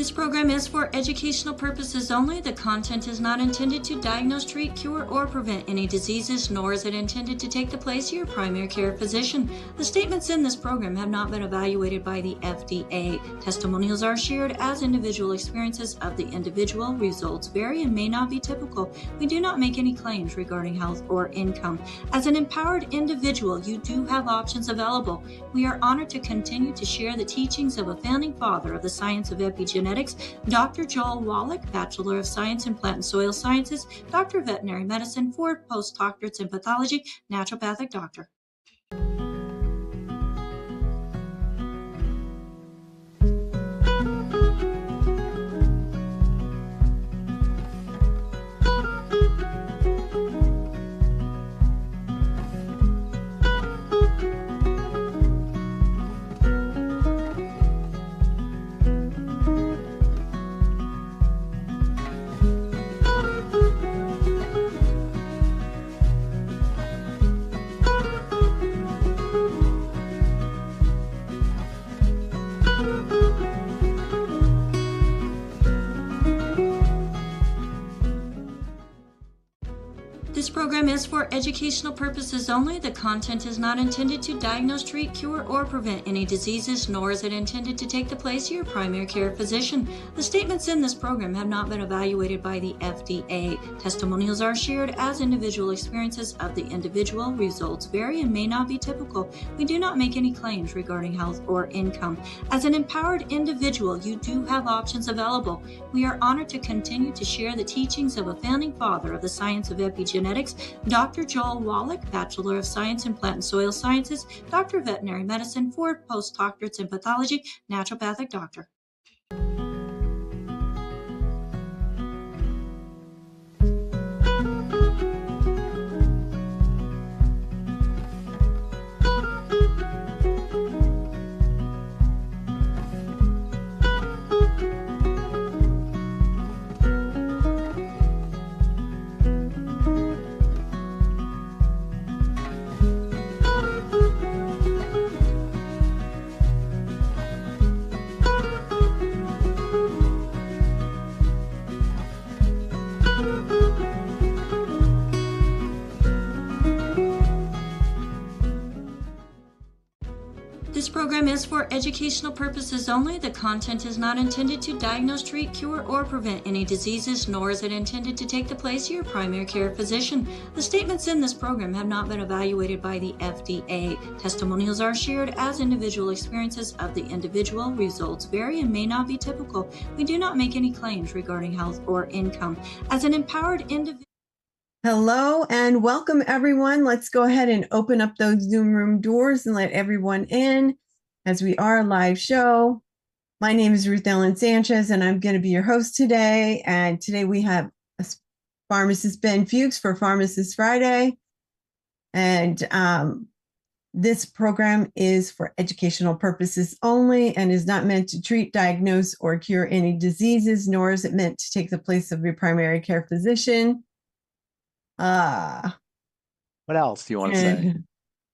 This program is for educational purposes only. The content is not intended to diagnose, treat, cure, or prevent any diseases, nor is it intended to take the place of your primary care physician. The statements in this program have not been evaluated by the FDA. Testimonials are shared as individual experiences of the individual. Results vary and may not be typical. We do not make any claims regarding health or income. As an empowered individual, you do have options available. We are honored to continue to share the teachings of a founding father of the science of epigenetics, Dr. Joel Wallach, Bachelor of Science in Plant and Soil Sciences, Doctor of Veterinary Medicine, 4 postdoctorates in pathology, naturopathic doctor. This program is for educational purposes only. The content is not intended to diagnose, treat, cure, or prevent any diseases, nor is it intended to take the place of your primary care physician. The statements in this program have not been evaluated by the FDA. Testimonials are shared as individual experiences of the individual. Results vary and may not be typical. We do not make any claims regarding health or income. As an empowered individual, you do have options available. We are honored to continue to share the teachings of a founding father of the science of epigenetics, Dr. Joel Wallach, Bachelor of Science in Plant and Soil Sciences, Doctor of Veterinary Medicine, 4 postdoctorates in pathology, naturopathic doctor. This program is for educational purposes only. The content is not intended to diagnose, treat, cure, or prevent any diseases, nor is it intended to take the place of your primary care physician. The statements in this program have not been evaluated by the FDA. Testimonials are shared as individual experiences of the individual. Results vary and may not be typical. We do not make any claims regarding health or income. As an empowered individual. Hello and welcome everyone. Let's go ahead and open up those Zoom room doors and let everyone in as we are a live show. My name is Ruth Ellen Sanchez and I'm going to be your host today. And today we have Pharmacist Ben Fuchs for Pharmacist Friday. And this program is for educational purposes only and is not meant to treat, diagnose, or cure any diseases, nor is it meant to take the place of your primary care physician. What else do you want to say?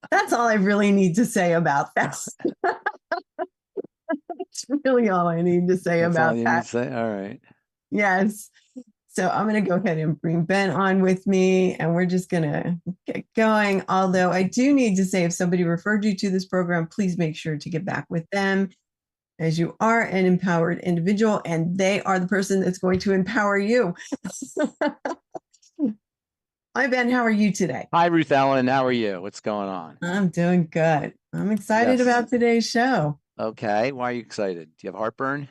That's all I really need to say about that. That's really all I need to say about that. Need to say? All right. Yes. So I'm going to go ahead and bring Ben on with me, and we're just going to get going. Although I do need to say, if somebody referred you to this program, please make sure to get back with them, as you are an empowered individual, and they are the person that's going to empower you. Hi, Ben. How are you today? Hi, Ruth Ellen. How are you? What's going on? I'm doing good. I'm excited about today's show. Okay. Why are you excited? Do you have heartburn?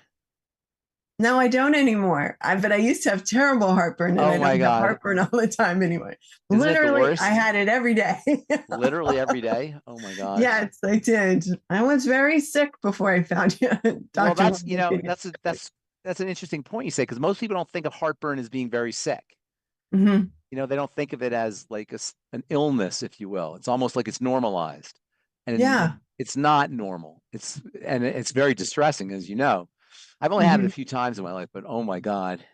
No, I don't anymore. But I used to have terrible heartburn, and I don't have heartburn all the time anymore. Literally, I had it every day. Literally every day? Oh my God. Yes, I did. I was very sick before I found you. Well, that's an interesting point you say, because most people don't think of heartburn as being very sick. Mm-hmm. They don't think of it as like an illness, if you will. It's almost like it's normalized. And it's not normal. It's very distressing, as you know. I've only had it a few times in my life, but oh my God,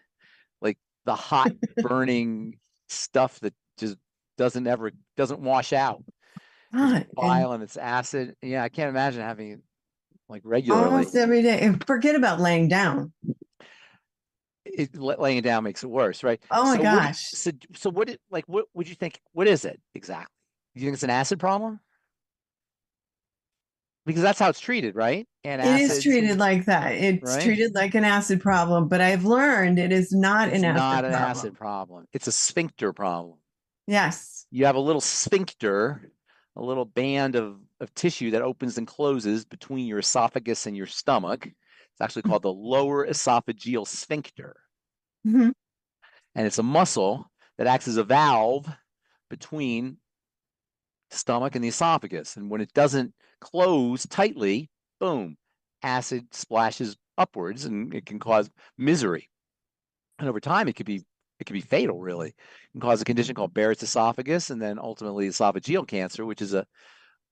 like the hot burning stuff that just doesn't wash out. It's bile and it's acid. Yeah, I can't imagine having it like regularly. Almost every day. And forget about laying down. laying it down makes it worse, right? Oh my So gosh. what would you think? What is it exactly? You think it's an acid problem? Because that's how it's treated, right? It is Antacids, treated like that. It's right? treated like an acid problem, but I've learned it is not It's an not acid an acid problem. problem. It's a sphincter problem. Yes. You have a little sphincter, a little band of tissue that opens and closes between your esophagus and your stomach. It's actually called the lower esophageal sphincter. Mhm. And it's a muscle that acts as a valve between stomach and the esophagus. And when it doesn't close tightly, boom, acid splashes upwards and it can cause misery. And over time, it could be fatal, really. It can cause a condition called Barrett's esophagus, and then ultimately esophageal cancer, which is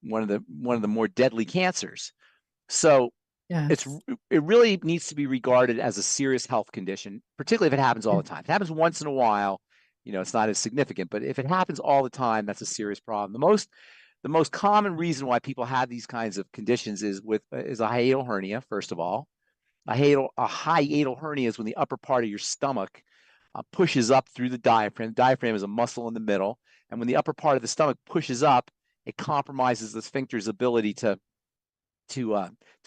one of the more deadly cancers. So Yes. it really needs to be regarded as a serious health condition, particularly if it happens all the time. If it happens once in a while, it's not as significant. But if it happens all the time, that's a serious problem. The most common reason why people have these kinds of conditions is a hiatal hernia, first of all. A hiatal hernia is when the upper part of your stomach pushes up through the diaphragm. The diaphragm is a muscle in the middle, and when the upper part of the stomach pushes up, it compromises the sphincter's ability to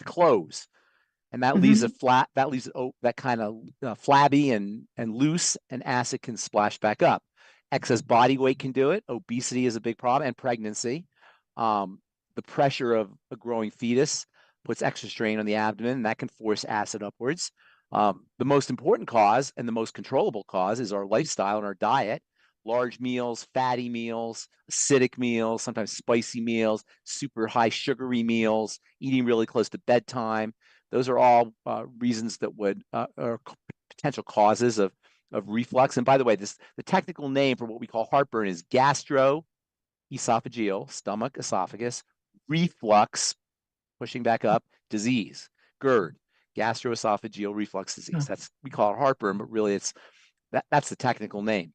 close, and that leaves it flat. That leaves it that kind of flabby and loose, and acid can splash back up. Excess body weight can do it. Obesity is a big problem, and pregnancy. The pressure of a growing fetus puts extra strain on the abdomen, and that can force acid upwards. The most important cause and the most controllable cause is our lifestyle and our diet. Large meals, fatty meals, acidic meals, sometimes spicy meals, super high sugary meals, eating really close to bedtime. Those are all reasons that are potential causes of reflux. And by the way, the technical name for what we call heartburn is gastroesophageal, stomach, esophagus, reflux, pushing back up, disease, GERD, gastroesophageal reflux disease. We call it heartburn, but really that's the technical name.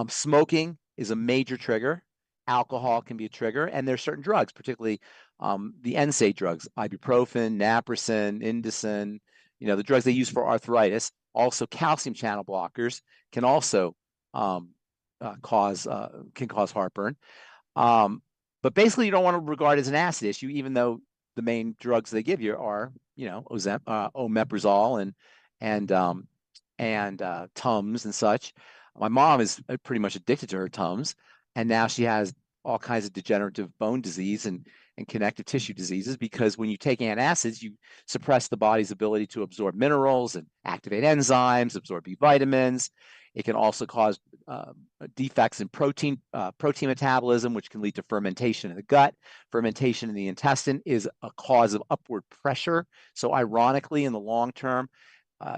Smoking is a major trigger. Alcohol can be a trigger, and there's certain drugs, particularly the NSAID drugs, ibuprofen, naproxen, indocin, the drugs they use for arthritis. Also, calcium channel blockers can also cause heartburn. But basically, you don't want to regard it as an acid issue, even though the main drugs they give you are, omeprazole and Tums and such. My mom is pretty much addicted to her Tums, and now she has all kinds of degenerative bone disease and connective tissue diseases, because when you take antacids, you suppress the body's ability to absorb minerals and activate enzymes, absorb B vitamins. It can also cause defects in protein metabolism, which can lead to fermentation in the gut. Fermentation in the intestine is a cause of upward pressure. So ironically, in the long term,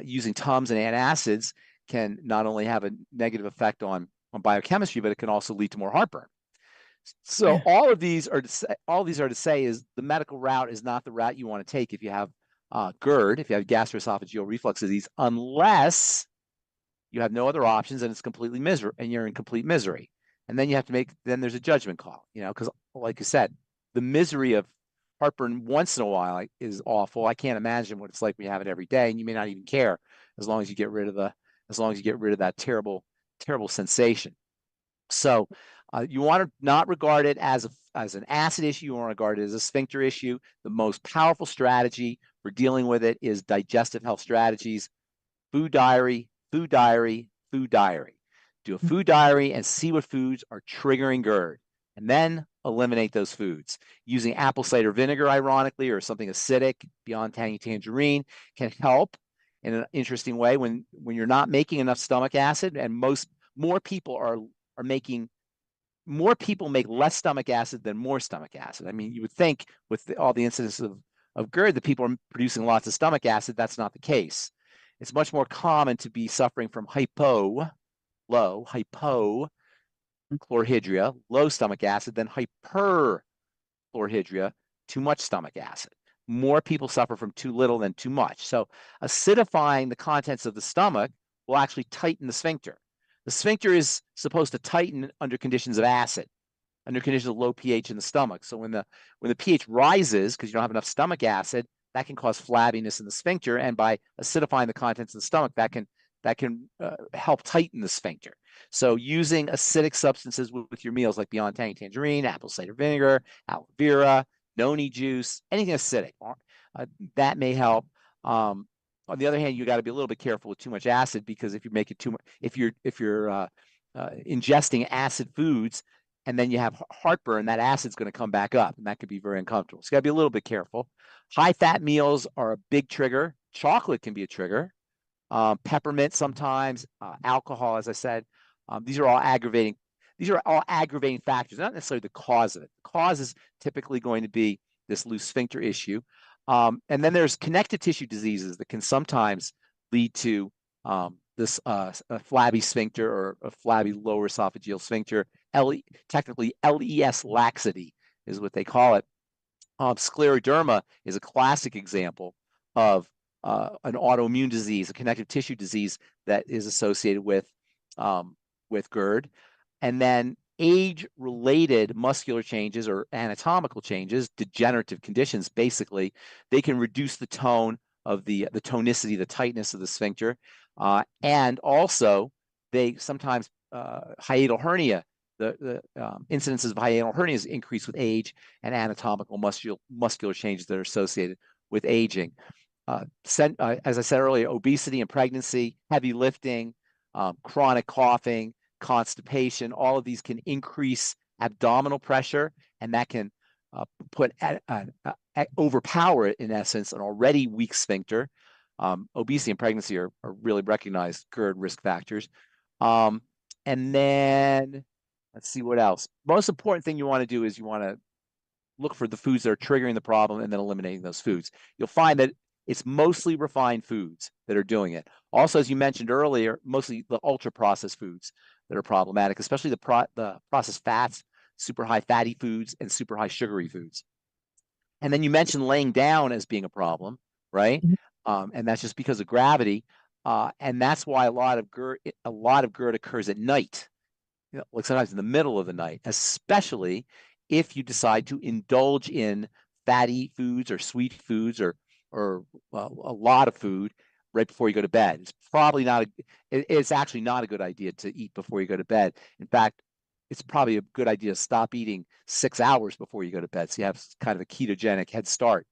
using Tums and antacids can not only have a negative effect on biochemistry, but it can also lead to more heartburn. So all these are to say is the medical route is not the route you want to take if you have GERD, if you have gastroesophageal reflux disease, unless you have no other options and it's completely misery, and you're in complete misery. And then you have to then there's a judgment call, because like you said, the misery of heartburn once in a while is awful. I can't imagine what it's like when you have it every day, and you may not even care as long as you get rid of that terrible sensation. So you want to not regard it as an acid issue. You want to regard it as a sphincter issue. The most powerful strategy for dealing with it is digestive health strategies, food diary, food diary, food diary. Do a food diary and see what foods are triggering GERD, and then eliminate those foods. Using apple cider vinegar, ironically, or something acidic beyond Tangy Tangerine can help in an interesting way when you're not making enough stomach acid, and more people make less stomach acid than more stomach acid. I mean, you would think with all the incidents of GERD that people are producing lots of stomach acid. That's not the case. It's much more common to be suffering from hypochlorhydria, low stomach acid, than hyperchlorhydria, too much stomach acid. More people suffer from too little than too much. So acidifying the contents of the stomach will actually tighten the sphincter. The sphincter is supposed to tighten under conditions of acid, under conditions of low pH in the stomach. So when the pH rises because you don't have enough stomach acid, that can cause flabbiness in the sphincter, and by acidifying the contents of the stomach, that can help tighten the sphincter. So using acidic substances with your meals, like Beyond Tangy Tangerine, apple cider vinegar, aloe vera, noni juice, anything acidic, that may help. On the other hand, you got to be a little bit careful with too much acid, because if you make it too much, if you're ingesting acid foods and then you have heartburn, that acid's going to come back up, and that could be very uncomfortable. So you got to be a little bit careful. High fat meals are a big trigger. Chocolate can be a trigger. Peppermint sometimes, alcohol, as I said. These are all aggravating factors, not necessarily the cause of it. The cause is typically going to be this loose sphincter issue. And then there's connective tissue diseases that can sometimes lead to this a flabby sphincter, or a flabby lower esophageal sphincter. Technically, LES laxity is what they call it. Scleroderma is a classic example of an autoimmune disease, a connective tissue disease that is associated with GERD. And then age-related muscular changes or anatomical changes, degenerative conditions, basically, they can reduce the tone of the tonicity, the tightness of the sphincter. And also, they sometimes, hiatal hernia, the incidences of hiatal hernias increase with age, and anatomical muscular changes that are associated with aging. As I said earlier, obesity and pregnancy, heavy lifting, chronic coughing, constipation, all of these can increase abdominal pressure, and that can overpower, in essence, an already weak sphincter. Obesity and pregnancy are really recognized GERD risk factors. And then let's see what else. Most important thing you want to do is you want to look for the foods that are triggering the problem, and then eliminating those foods. You'll find that it's mostly refined foods that are doing it. Also, as you mentioned earlier, mostly the ultra-processed foods that are problematic, especially the processed fats, super high fatty foods, and super high sugary foods. And then you mentioned laying down as being a problem, right? And that's just because of gravity. And that's why a lot of GERD occurs at night, like sometimes in the middle of the night, especially if you decide to indulge in fatty foods or sweet foods, or a lot of food right before you go to bed. It's probably not it's actually not a good idea to eat before you go to bed. In fact, it's probably a good idea to stop eating 6 hours before you go to bed, so you have kind of a ketogenic head start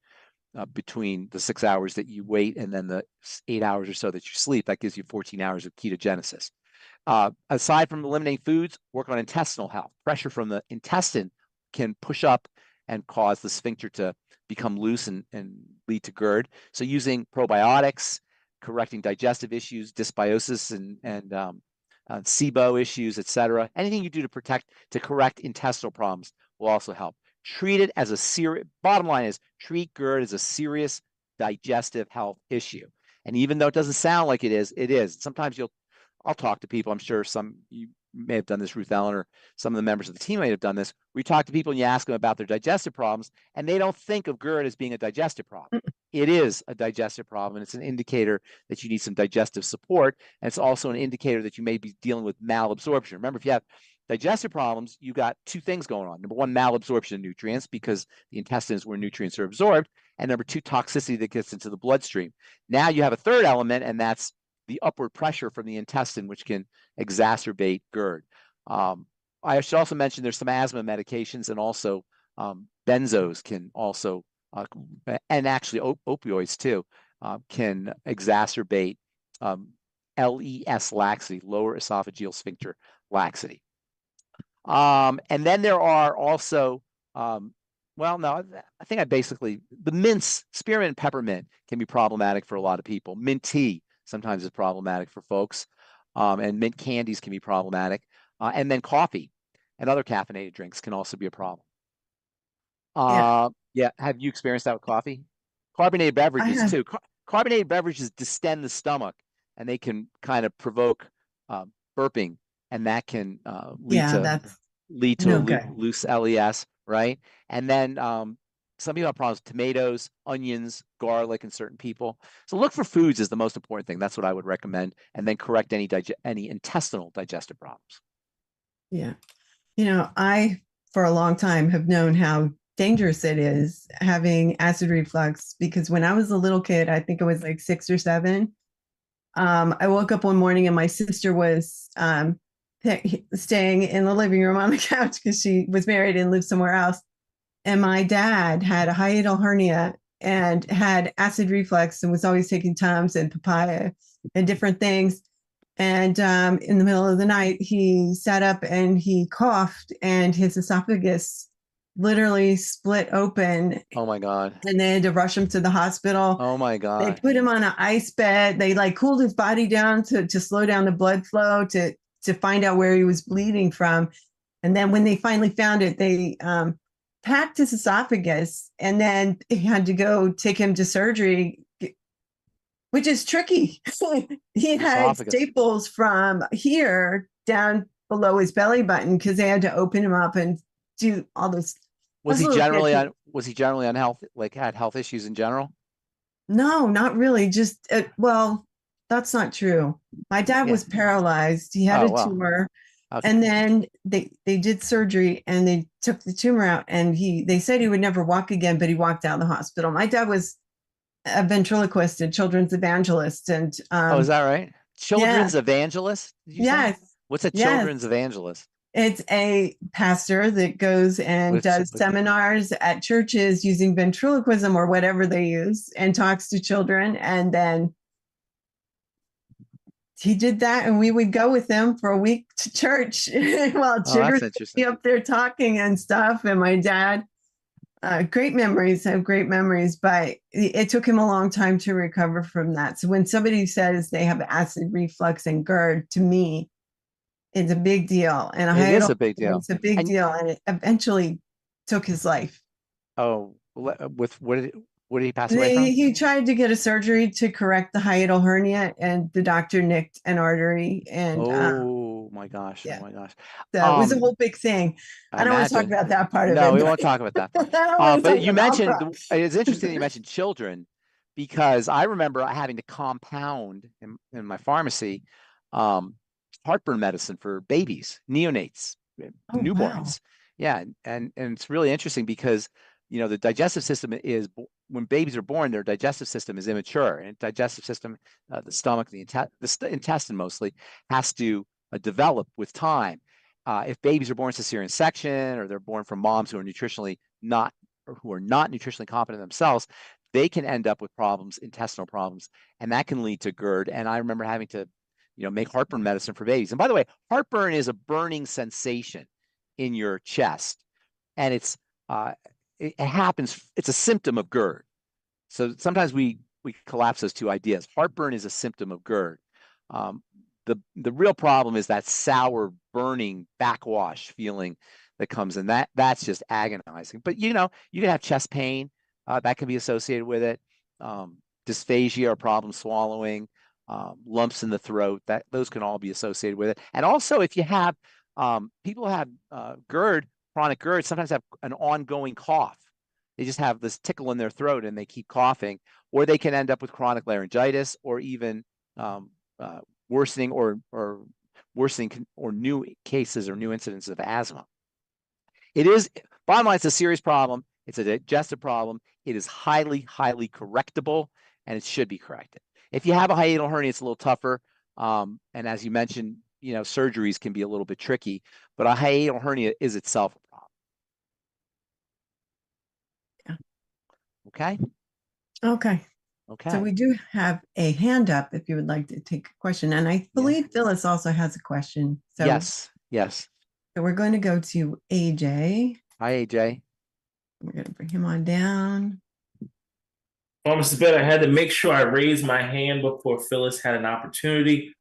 between the 6 hours that you wait and then the 8 hours or so that you sleep. That gives you 14 hours of ketogenesis. Aside from eliminating foods, work on intestinal health. Pressure from the intestine can push up and cause the sphincter to become loose and lead to GERD. So using probiotics, correcting digestive issues, dysbiosis, and SIBO issues, etc. Anything you do to correct intestinal problems will also help. Treat it as a serious, bottom line is, treat GERD as a serious digestive health issue. And even though it doesn't sound like it is, it is. Sometimes I'll talk to people, I'm sure you may have done this, Ruth Ellen, or some of the members of the team may have done this, where you talk to people and you ask them about their digestive problems, and they don't think of GERD as being a digestive problem. It is a digestive problem, and it's an indicator that you need some digestive support, and it's also an indicator that you may be dealing with malabsorption. Remember, if you have digestive problems, you got two things going on. Number one, malabsorption of nutrients, because the intestine is where nutrients are absorbed, and number two, toxicity that gets into the bloodstream. Now you have a third element, and that's the upward pressure from the intestine, which can exacerbate GERD. I should also mention there's some asthma medications, and also benzos can also, and actually opioids too, can exacerbate LES laxity, lower esophageal sphincter laxity. And then there are also, well, no, I think the mints, spearmint and peppermint can be problematic for a lot of people. Mint tea sometimes is problematic for folks, and mint candies can be problematic. And then coffee and other caffeinated drinks can also be a problem. Yeah. Have you experienced that with coffee? Carbonated beverages too. Carbonated beverages distend the stomach, and they can kind of provoke burping, and that can lead to a loose LES, right? And then some people have problems with tomatoes, onions, garlic in certain people. So look for foods is the most important thing. That's what I would recommend. And then correct any intestinal digestive problems. Yeah. I, for a long time, have known how dangerous it is having acid reflux, because when I was a little kid, I think I was like 6 or 7, I woke up one morning and my sister was staying in the living room on the couch because she was married and lived somewhere else. And my dad had a hiatal hernia and had acid reflux and was always taking Tums and papaya and different things. And in the middle of the night, he sat up and he coughed, and his esophagus literally split open. Oh my God. And they had to rush him to the hospital. Oh my God. They put him on an ice bed. They like cooled his body down to slow down the blood flow to find out where he was bleeding from. And then when they finally found it, they packed his esophagus, and then he had to go take him to surgery, which is tricky. He had staples from here down below his belly button because they had to open him up and do all this. Was he generally unhealthy, like had health issues in general? No, not really. Just well, that's not true. My dad was paralyzed. He had a tumor. Okay. And then they did surgery and they took the tumor out, and they said he would never walk again, but he walked out of the hospital. My dad was a ventriloquist and children's evangelist. And oh, is that right? Children's evangelist? Yes. Say? What's a children's evangelist? It's a pastor that goes and does seminars at churches using ventriloquism or whatever they use and talks to children. And then he did that, and we would go with him for a week to church while children would be up there talking and stuff. And my dad, great memories, but it took him a long time to recover from that. So when somebody says they have acid reflux and GERD, to me, it's a big deal. And it is a big deal. It's a big deal. And it eventually took his life. Oh, with what did he pass away from? He tried to get a surgery to correct the hiatal hernia, and the doctor nicked an artery. And oh my gosh! Yeah. Oh my gosh! So it was a whole big thing. I don't want to talk about that part of it. No, we won't talk about that part. But you mentioned it's interesting that you mentioned children, because I remember having to compound in my pharmacy heartburn medicine for babies, neonates, newborns. Wow. Yeah, and it's really interesting because the digestive system is, when babies are born, their digestive system is immature, and digestive system, the stomach, the intestine mostly, has to develop with time. If babies are born cesarean section, or they're born from moms who are not nutritionally competent themselves, they can end up with problems, intestinal problems, and that can lead to GERD. And I remember having to, make heartburn medicine for babies. And by the way, heartburn is a burning sensation in your chest, and it happens. It's a symptom of GERD. So sometimes we collapse those two ideas. Heartburn is a symptom of GERD. The real problem is that sour, burning backwash feeling that comes in. That's just agonizing. But you can have chest pain that can be associated with it. Dysphagia or problem swallowing, lumps in the throat, those can all be associated with it. And also, if you have people have GERD, chronic GERD, sometimes have an ongoing cough. They just have this tickle in their throat and they keep coughing, or they can end up with chronic laryngitis, or even worsening or new cases or new incidences of asthma. Bottom line, it's a serious problem. It's a digestive problem. It is highly, highly correctable, and it should be corrected. If you have a hiatal hernia, it's a little tougher. And as you mentioned, surgeries can be a little bit tricky, but a hiatal hernia is itself a problem. Yeah. Okay. So we do have a hand up if you would like to take a question. And I believe Phyllis also has a question. So yes. So we're going to go to AJ. Hi, AJ. We're going to bring him on down. Pharmacist Ben, I had to make sure I raised my hand before Phyllis had an opportunity.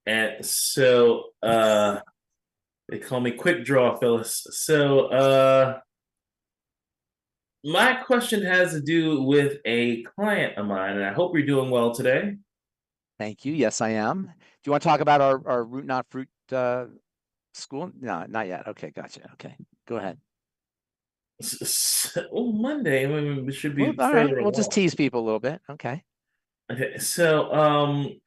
And so they call me Quick Draw, Phyllis. So my question has to do with a client of mine, and I hope you're doing well today. Thank you. Yes, I am. Do you want to talk about our Root Not Fruit school? No, not yet. Okay, gotcha. Okay, go ahead. Monday, we should be. All right, we'll just tease people a little bit. Okay. Okay, so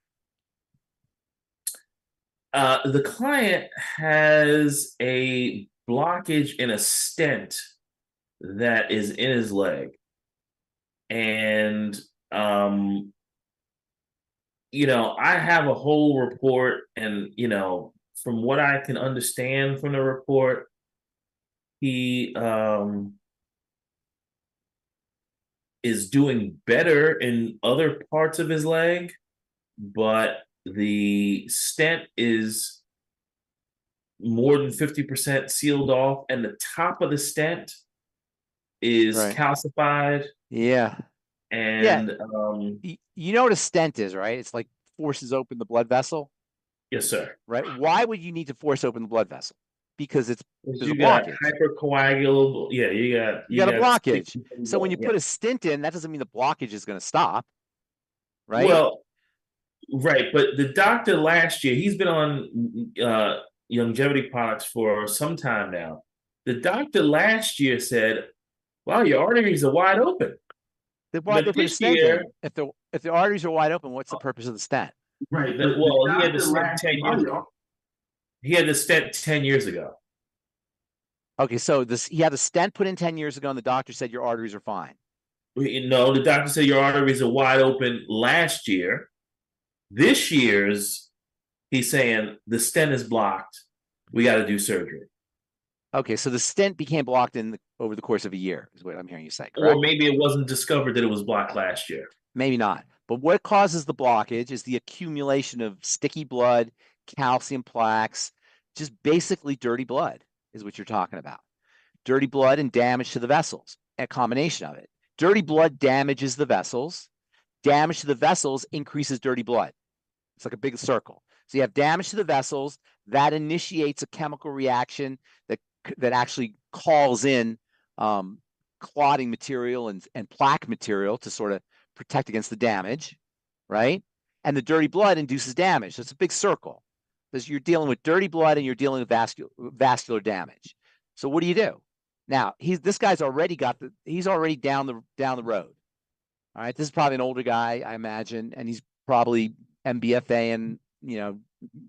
the client has a blockage in a stent that is in his leg. And I have a whole report, and from what I can understand from the report, he is doing better in other parts of his leg, but the stent is more than 50% sealed off, and the top of the stent is calcified. Yeah. And you know what a stent is, right? It's like forces open the blood vessel. Yes, sir. Right. Why would you need to force open the blood vessel? Because there's a got blockage. Hypercoagulable. Yeah, you got a blockage. So when you put a stent in, that doesn't mean the blockage is going to stop. Right. Well, right. But the doctor last year, he's been on longevity products for some time now. The doctor last year said, "Wow, your arteries are wide open." Why they put a stent in? If the arteries are wide open, what's the purpose of the stent? Right. Well, he had the stent 10 years ago. He had the stent 10 years ago. Okay, so he had a stent put in 10 years ago, and the doctor said your arteries are fine. No, the doctor said your arteries are wide open last year. This year's, he's saying the stent is blocked. We got to do surgery. Okay, so the stent became blocked over the course of a year, is what I'm hearing you say, correct? Or maybe it wasn't discovered that it was blocked last year. Maybe not. But what causes the blockage is the accumulation of sticky blood, calcium plaques, just basically dirty blood is what you're talking about. Dirty blood and damage to the vessels, a combination of it. Dirty blood damages the vessels. Damage to the vessels increases dirty blood. It's like a big circle. So you have damage to the vessels that initiates a chemical reaction that actually calls in clotting material and plaque material to sort of protect against the damage, right? And the dirty blood induces damage. So it's a big circle because you're dealing with dirty blood and you're dealing with vascular damage. So what do you do? Now, this guy's already he's already down the road. All right, this is probably an older guy, I imagine, and he's probably MBFA, and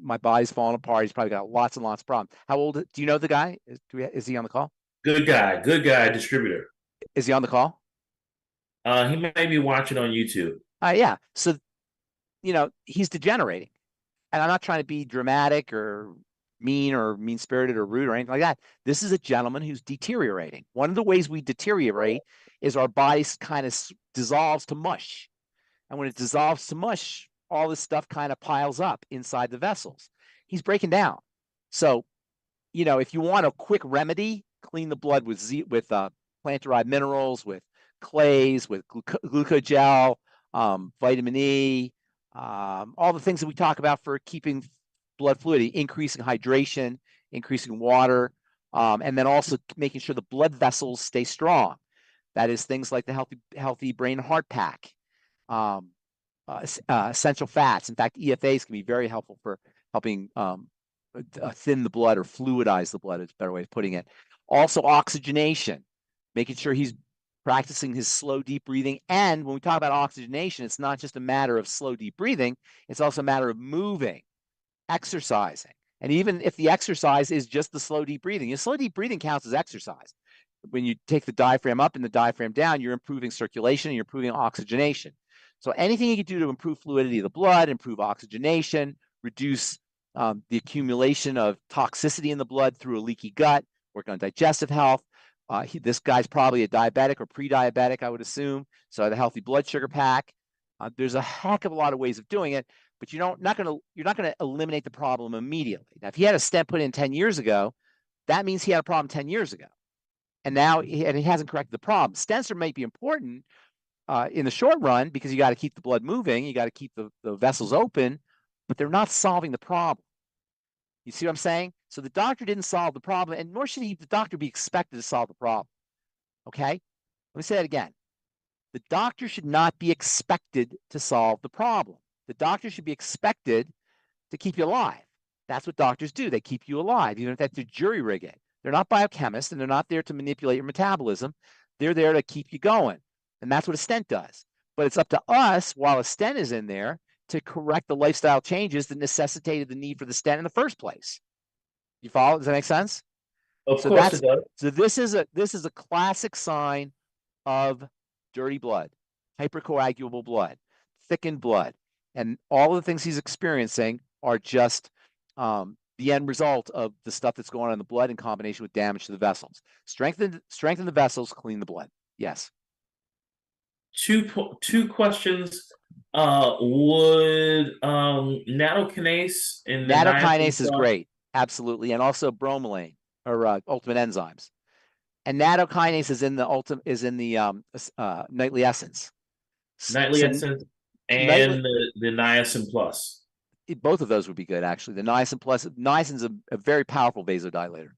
my body's falling apart. He's probably got lots and lots of problems. How old? Do you know the guy? Is he on the call? Good guy, distributor. Is he on the call? He may be watching on YouTube. Yeah. So, he's degenerating, and I'm not trying to be dramatic or mean-spirited or rude or anything like that. This is a gentleman who's deteriorating. One of the ways we deteriorate is our body kind of dissolves to mush. And when it dissolves to mush, all this stuff kind of piles up inside the vessels. He's breaking down. So, if you want a quick remedy, clean the blood with plant-derived minerals, with clays, with glucogel, vitamin E, all the things that we talk about for keeping blood fluidity, increasing hydration, increasing water, and then also making sure the blood vessels stay strong. That is things like the healthy brain and heart pack, essential fats. In fact, EFAs can be very helpful for helping thin the blood or fluidize the blood. It's a better way of putting it. Also, oxygenation, making sure he's practicing his slow, deep breathing. And when we talk about oxygenation, it's not just a matter of slow, deep breathing. It's also a matter of moving, exercising. And even if the exercise is just the slow, deep breathing, slow, deep breathing counts as exercise. When you take the diaphragm up and the diaphragm down, you're improving circulation and you're improving oxygenation. So anything you can do to improve fluidity of the blood, improve oxygenation, reduce the accumulation of toxicity in the blood through a leaky gut, work on digestive health. This guy's probably a diabetic or pre-diabetic, I would assume. So the healthy blood sugar pack. There's a heck of a lot of ways of doing it, but you're not going to eliminate the problem immediately. Now, if he had a stent put in 10 years ago, that means he had a problem 10 years ago. And now he hasn't corrected the problem. Stents might be important in the short run because you got to keep the blood moving, you got to keep the vessels open, but they're not solving the problem. You see what I'm saying? So the doctor didn't solve the problem, and nor should the doctor be expected to solve the problem. Okay? Let me say that again. The doctor should not be expected to solve the problem. The doctor should be expected to keep you alive. That's what doctors do. They keep you alive, even if they have to jury rig it. They're not biochemists, and they're not there to manipulate your metabolism. They're there to keep you going. And that's what a stent does. But it's up to us, while a stent is in there, to correct the lifestyle changes that necessitated the need for the stent in the first place. You follow? Does that make sense? Of So course it does. so this is a classic sign of dirty blood, hypercoagulable blood, thickened blood, and all of the things he's experiencing are just the end result of the stuff that's going on in the blood in combination with damage to the vessels. Strengthen the vessels, clean the blood. Yes. Two questions. Would nattokinase in the Nattokinase is niacin great, absolutely, and also bromelain or ultimate enzymes. And nattokinase is in the nightly essence. nightly So essence nightly, and the niacin plus? both of those would be good, actually. The niacin plus, niacin's a very powerful vasodilator,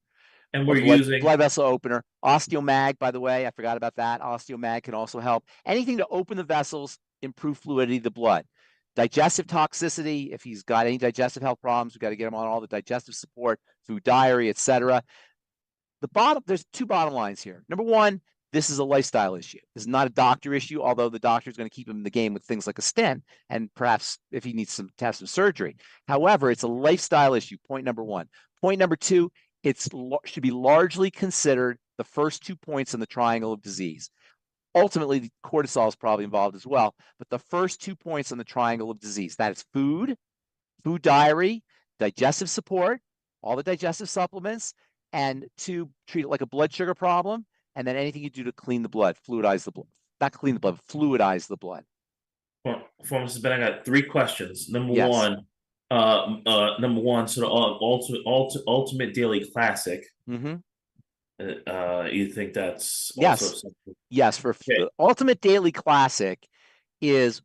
And or we're using blood vessel opener. Osteomag, by the way, I forgot about that. Osteomag can also help. Anything to open the vessels, improve fluidity of the blood. Digestive toxicity, if he's got any digestive health problems, we've got to get him on all the digestive support, food diary, etc. There's two bottom lines here. Number one, this is a lifestyle issue. This is not a doctor issue, although the doctor is going to keep him in the game with things like a stent and perhaps if he needs to have some surgery. However, it's a lifestyle issue, point number one. Point number two, it should be largely considered the first 2 points in the triangle of disease. Ultimately, cortisol is probably involved as well, but the first 2 points in the triangle of disease, that is food diary, digestive support, all the digestive supplements, and to treat it like a blood sugar problem, and then anything you do to clean the blood, fluidize the blood. Not clean the blood, fluidize the blood. Pharmacist Ben, I got 3 questions. Number Yes. one, sort of ultimate daily classic. Mm-hmm. You think that's Yes. also something? Yes, for Okay. Ultimate Daily Classic is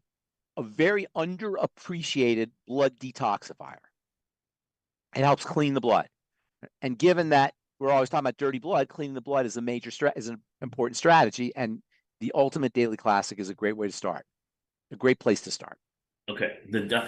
a very underappreciated blood detoxifier. It helps clean the blood. And given that we're always talking about dirty blood, cleaning the blood is an important strategy. And the Ultimate Daily Classic is a great way to start, a great place to start. Okay.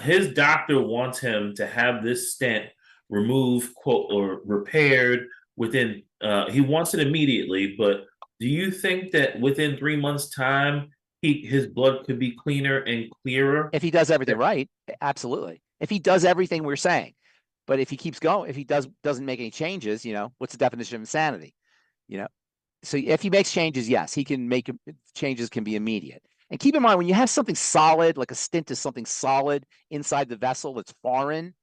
His doctor wants him to have this stent removed, quote, or repaired within. He wants it immediately, but do you think that within 3 months' time, his blood could be cleaner and clearer? If he does everything right, absolutely. If he does everything we're saying. But if he keeps going, if he doesn't make any changes, what's the definition of insanity? So if he makes changes, yes, he can make changes, can be immediate. And keep in mind, when you have something solid, like a stent is something solid inside the vessel that's foreign,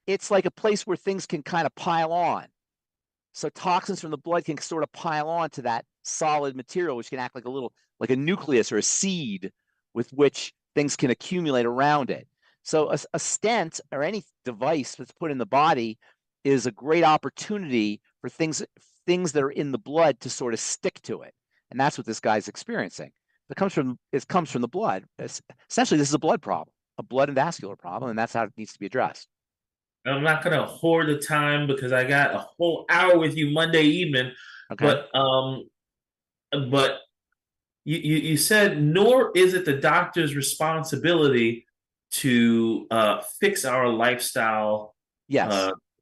it's like a place where things can kind of pile on. So toxins from the blood can sort of pile on to that solid material, which can act like a nucleus or a seed with which things can accumulate around it. So a stent or any device that's put in the body is a great opportunity for things that are in the blood to sort of stick to it. And that's what this guy's experiencing. It comes from the blood. Essentially, this is a blood problem, a blood and vascular problem, and that's how it needs to be addressed. I'm not gonna hoard the time because I got a whole hour with you Monday evening. Okay. But you said, nor is it the doctor's responsibility to fix our lifestyle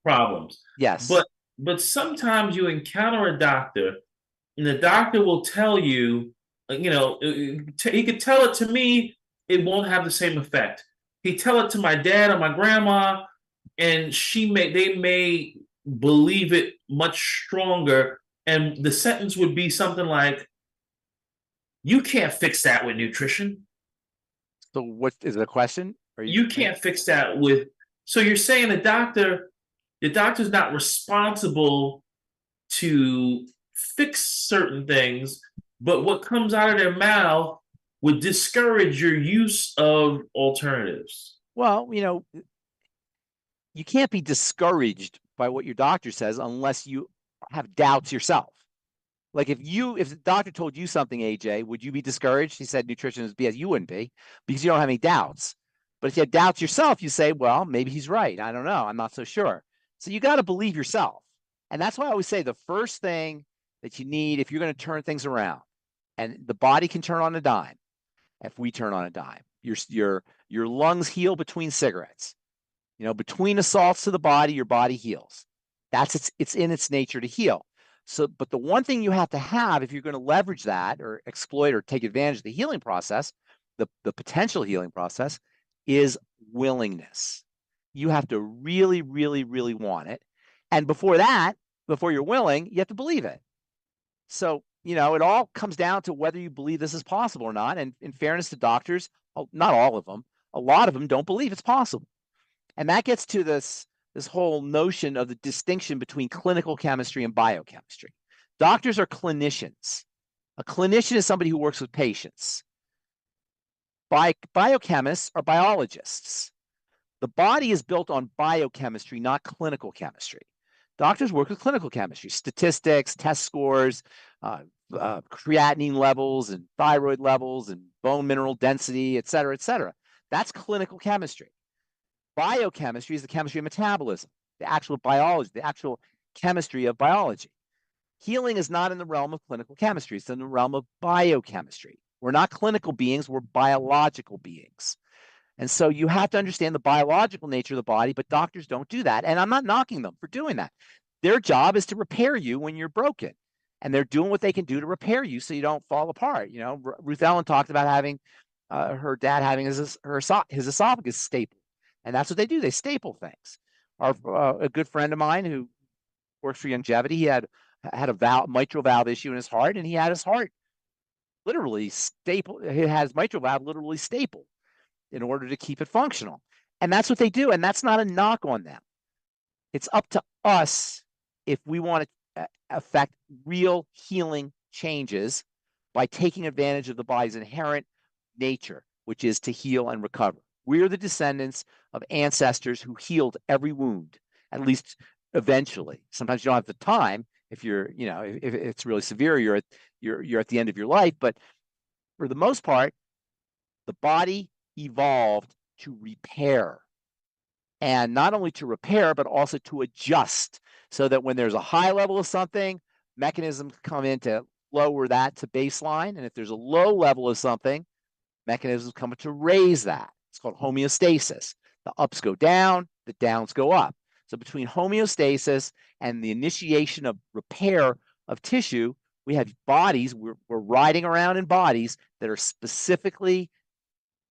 problems. Yes. But sometimes you encounter a doctor, and the doctor will tell you, he could tell it to me, it won't have the same effect. He tell it to my dad or my grandma, and they may believe it much stronger. And the sentence would be something like, "You can't fix that with nutrition." So what is it, a question? You can't fix that with. So you're saying the doctor's not responsible to fix certain things, but what comes out of their mouth would discourage your use of alternatives. Well, you can't be discouraged by what your doctor says unless you have doubts yourself. Like if the doctor told you something, AJ, would you be discouraged? He said nutrition is BS. You wouldn't be, because you don't have any doubts. But if you have doubts yourself, you say, well, maybe he's right. I don't know. I'm not so sure. So you got to believe yourself. And that's why I always say the first thing that you need, if you're going to turn things around, and the body can turn on a dime, if we turn on a dime, your lungs heal between cigarettes. Between assaults to the body, your body heals. It's in its nature to heal. So, but the one thing you have to have, if you're going to leverage that or exploit or take advantage of the healing process, the potential healing process, is willingness. You have to really, really, really want it. And before that, before you're willing, you have to believe it. So, it all comes down to whether you believe this is possible or not. And in fairness to doctors, not all of them, a lot of them don't believe it's possible. And that gets to this whole notion of the distinction between clinical chemistry and biochemistry. Doctors are clinicians. A clinician is somebody who works with patients. Biochemists are biologists. The body is built on biochemistry, not clinical chemistry. Doctors work with clinical chemistry, statistics, test scores, creatinine levels and thyroid levels and bone mineral density, et cetera, et cetera. That's clinical chemistry. Biochemistry is the chemistry of metabolism, the actual biology, the actual chemistry of biology. Healing is not in the realm of clinical chemistry. It's in the realm of biochemistry. We're not clinical beings. We're biological beings. And so you have to understand the biological nature of the body, but doctors don't do that. And I'm not knocking them for doing that. Their job is to repair you when you're broken. And they're doing what they can do to repair you so you don't fall apart. Ruth Ellen talked about having her dad having his esophagus stapled. And that's what they do. They staple things. A good friend of mine who works for Longevity, he had a mitral valve issue in his heart, and he had his heart literally stapled. He had his mitral valve literally stapled in order to keep it functional. And that's what they do. And that's not a knock on them. It's up to us if we want to affect real healing changes by taking advantage of the body's inherent nature, which is to heal and recover. We're the descendants of ancestors who healed every wound, at least eventually. Sometimes you don't have the time if you're, if it's really severe, you're at the end of your life. But for the most part, the body evolved to repair, and not only to repair, but also to adjust, so that when there's a high level of something, mechanisms come in to lower that to baseline. And if there's a low level of something, mechanisms come to raise that. It's called homeostasis. The ups go down, the downs go up. So between homeostasis and the initiation of repair of tissue, we have bodies, we're riding around in bodies that are specifically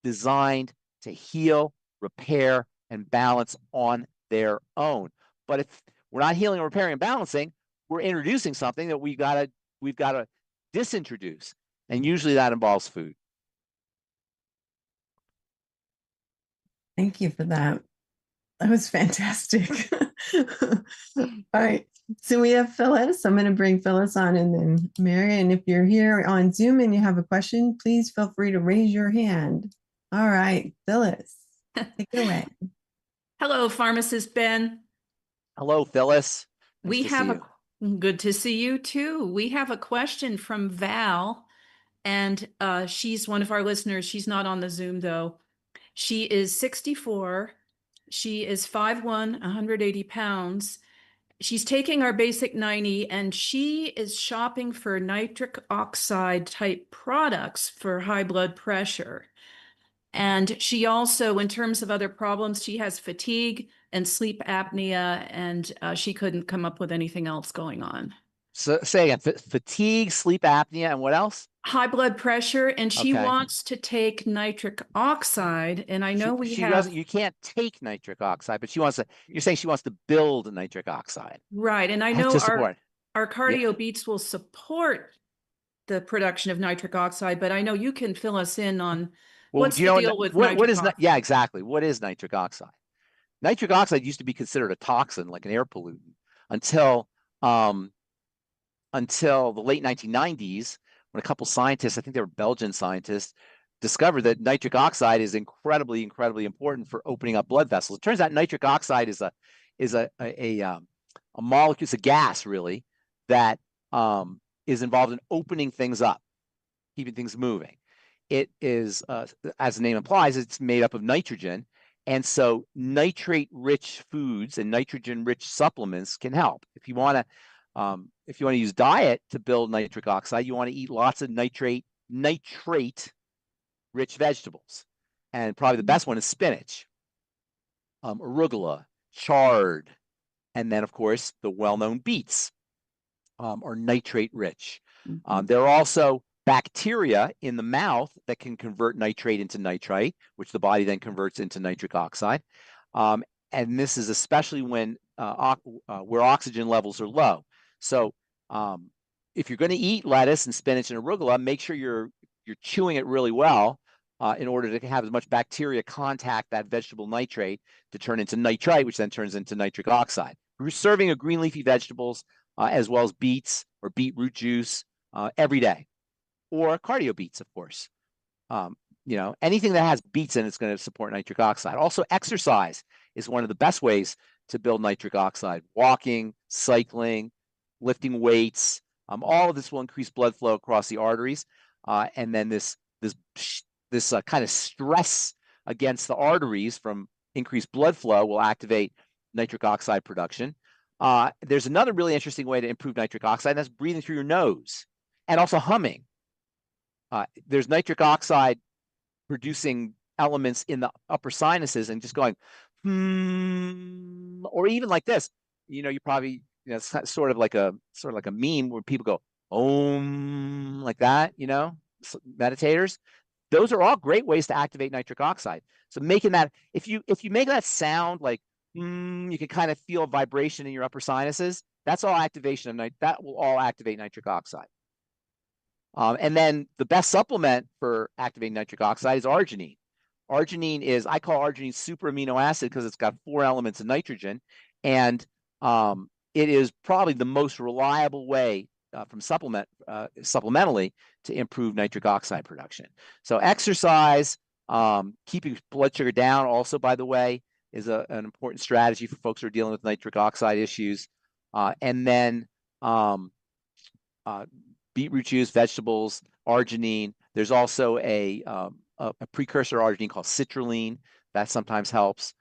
designed to heal, repair, and balance on their own. But if we're not healing, repairing, and balancing, we're introducing something that we've got to disintroduce. And usually that involves food. Thank you for that. That was fantastic. All right. So we have Phyllis. I'm going to bring Phyllis on, and then Mary. And if you're here on Zoom and you have a question, please feel free to raise your hand. All right, Phyllis, take it away. Hello, Pharmacist Ben. Hello, Phyllis. Good to see you too. We have a question from Val, and she's one of our listeners. She's not on the Zoom though. She is 64. She is 5'1", 180 pounds. She's taking our basic 90, and she is shopping for nitric oxide type products for high blood pressure. And she also, in terms of other problems, she has fatigue and sleep apnea, and she couldn't come up with anything else going on. So say again, fatigue, sleep apnea, and what else? High blood pressure, and she wants to take nitric oxide. And I know you can't take nitric oxide, but you're saying she wants to build nitric oxide. Right. And I know our Cardio Beats will support the production of nitric oxide, but I know you can fill us in on what's the deal with nitric oxide. Yeah, exactly. What is nitric oxide? Nitric oxide used to be considered a toxin, like an air pollutant, until the late 1990s, when a couple scientists, I think they were Belgian scientists, discovered that nitric oxide is incredibly, incredibly important for opening up blood vessels. It turns out nitric oxide is a molecule, it's a gas really, that is involved in opening things up, keeping things moving. It is, as the name implies, it's made up of nitrogen. And so nitrate-rich foods and nitrogen-rich supplements can help. If you want to use diet to build nitric oxide, you want to eat lots of nitrate-rich vegetables. And probably the best one is spinach, arugula, chard, and then, of course, the well-known beets are nitrate-rich. There are also bacteria in the mouth that can convert nitrate into nitrite, which the body then converts into nitric oxide. And this is especially when where oxygen levels are low. So if you're going to eat lettuce and spinach and arugula, make sure you're chewing it really well in order to have as much bacteria contact that vegetable nitrate to turn into nitrite, which then turns into nitric oxide. We're serving of green leafy vegetables as well as beets or beetroot juice every day, or cardio beets, of course. You know, anything that has beets in it is going to support nitric oxide. Also, exercise is one of the best ways to build nitric oxide. Walking, cycling, lifting weights, all of this will increase blood flow across the arteries, and then this kind of stress against the arteries from increased blood flow will activate nitric oxide production. There's another really interesting way to improve nitric oxide, and that's breathing through your nose and also humming. There's nitric oxide producing elements in the upper sinuses, and just going, or even like this. You know, you probably, you know, it's sort of like a meme where people go, om, like that, you know, meditators. Those are all great ways to activate nitric oxide. So making that, if you make that sound like, you can kind of feel a vibration in your upper sinuses. That's all activation of that will all activate nitric oxide. And then the best supplement for activating nitric oxide is arginine. Arginine is, I call arginine super amino acid because it's got 4 elements of nitrogen, and it is probably the most reliable way from supplementally to improve nitric oxide production. So exercise, keeping blood sugar down also, by the way, is an important strategy for folks who are dealing with nitric oxide issues. And then beetroot juice, vegetables, arginine. There's also a precursor arginine called citrulline that sometimes helps.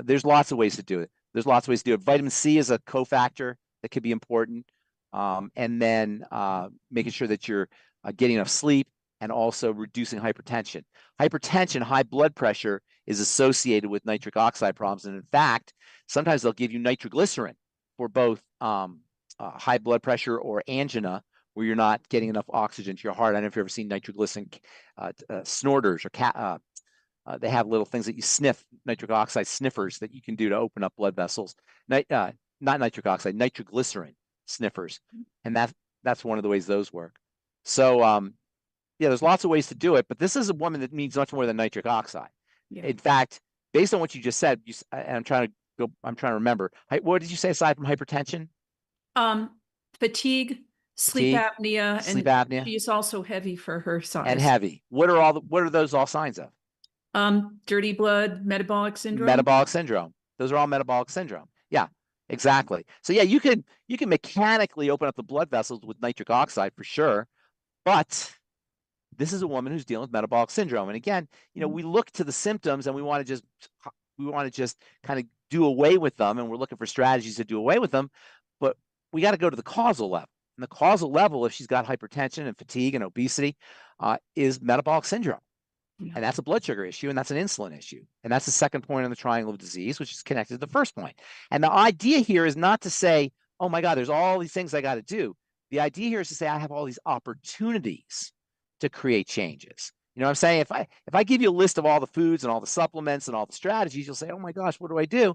There's lots of ways to do it. Vitamin C is a cofactor that could be important. And then making sure that you're getting enough sleep, and also reducing hypertension. Hypertension, high blood pressure, is associated with nitric oxide problems. And in fact, sometimes they'll give you nitroglycerin for both high blood pressure or angina, where you're not getting enough oxygen to your heart. I don't know if you've ever seen nitroglycerin snorters, or they have little things that you sniff, nitric oxide sniffers that you can do to open up blood vessels. Not nitric oxide, nitroglycerin sniffers. And that's one of the ways those work. So yeah, there's lots of ways to do it, but this is a woman that needs much more than nitric oxide. Yeah. In fact, based on what you just said, and I'm trying to remember, what did you say aside from hypertension? Fatigue, sleep apnea, sleep apnea. She's also heavy for her size. And heavy. What are those all signs of? Dirty blood, metabolic syndrome. Metabolic syndrome. Those are all metabolic syndrome. Yeah, exactly. So yeah, you can mechanically open up the blood vessels with nitric oxide for sure, but this is a woman who's dealing with metabolic syndrome. And again, you know, we look to the symptoms and we want to just kind of do away with them, and we're looking for strategies to do away with them, but we got to go to the causal level. And the causal level, if she's got hypertension and fatigue and obesity, is metabolic syndrome. Yeah. And that's a blood sugar issue, and that's an insulin issue. And that's the second point on the triangle of disease, which is connected to the first point. And the idea here is not to say, oh my God, there's all these things I got to do. The idea here is to say, I have all these opportunities to create changes. You know what I'm saying? If I give you a list of all the foods and all the supplements and all the strategies, you'll say, oh my gosh, what do I do?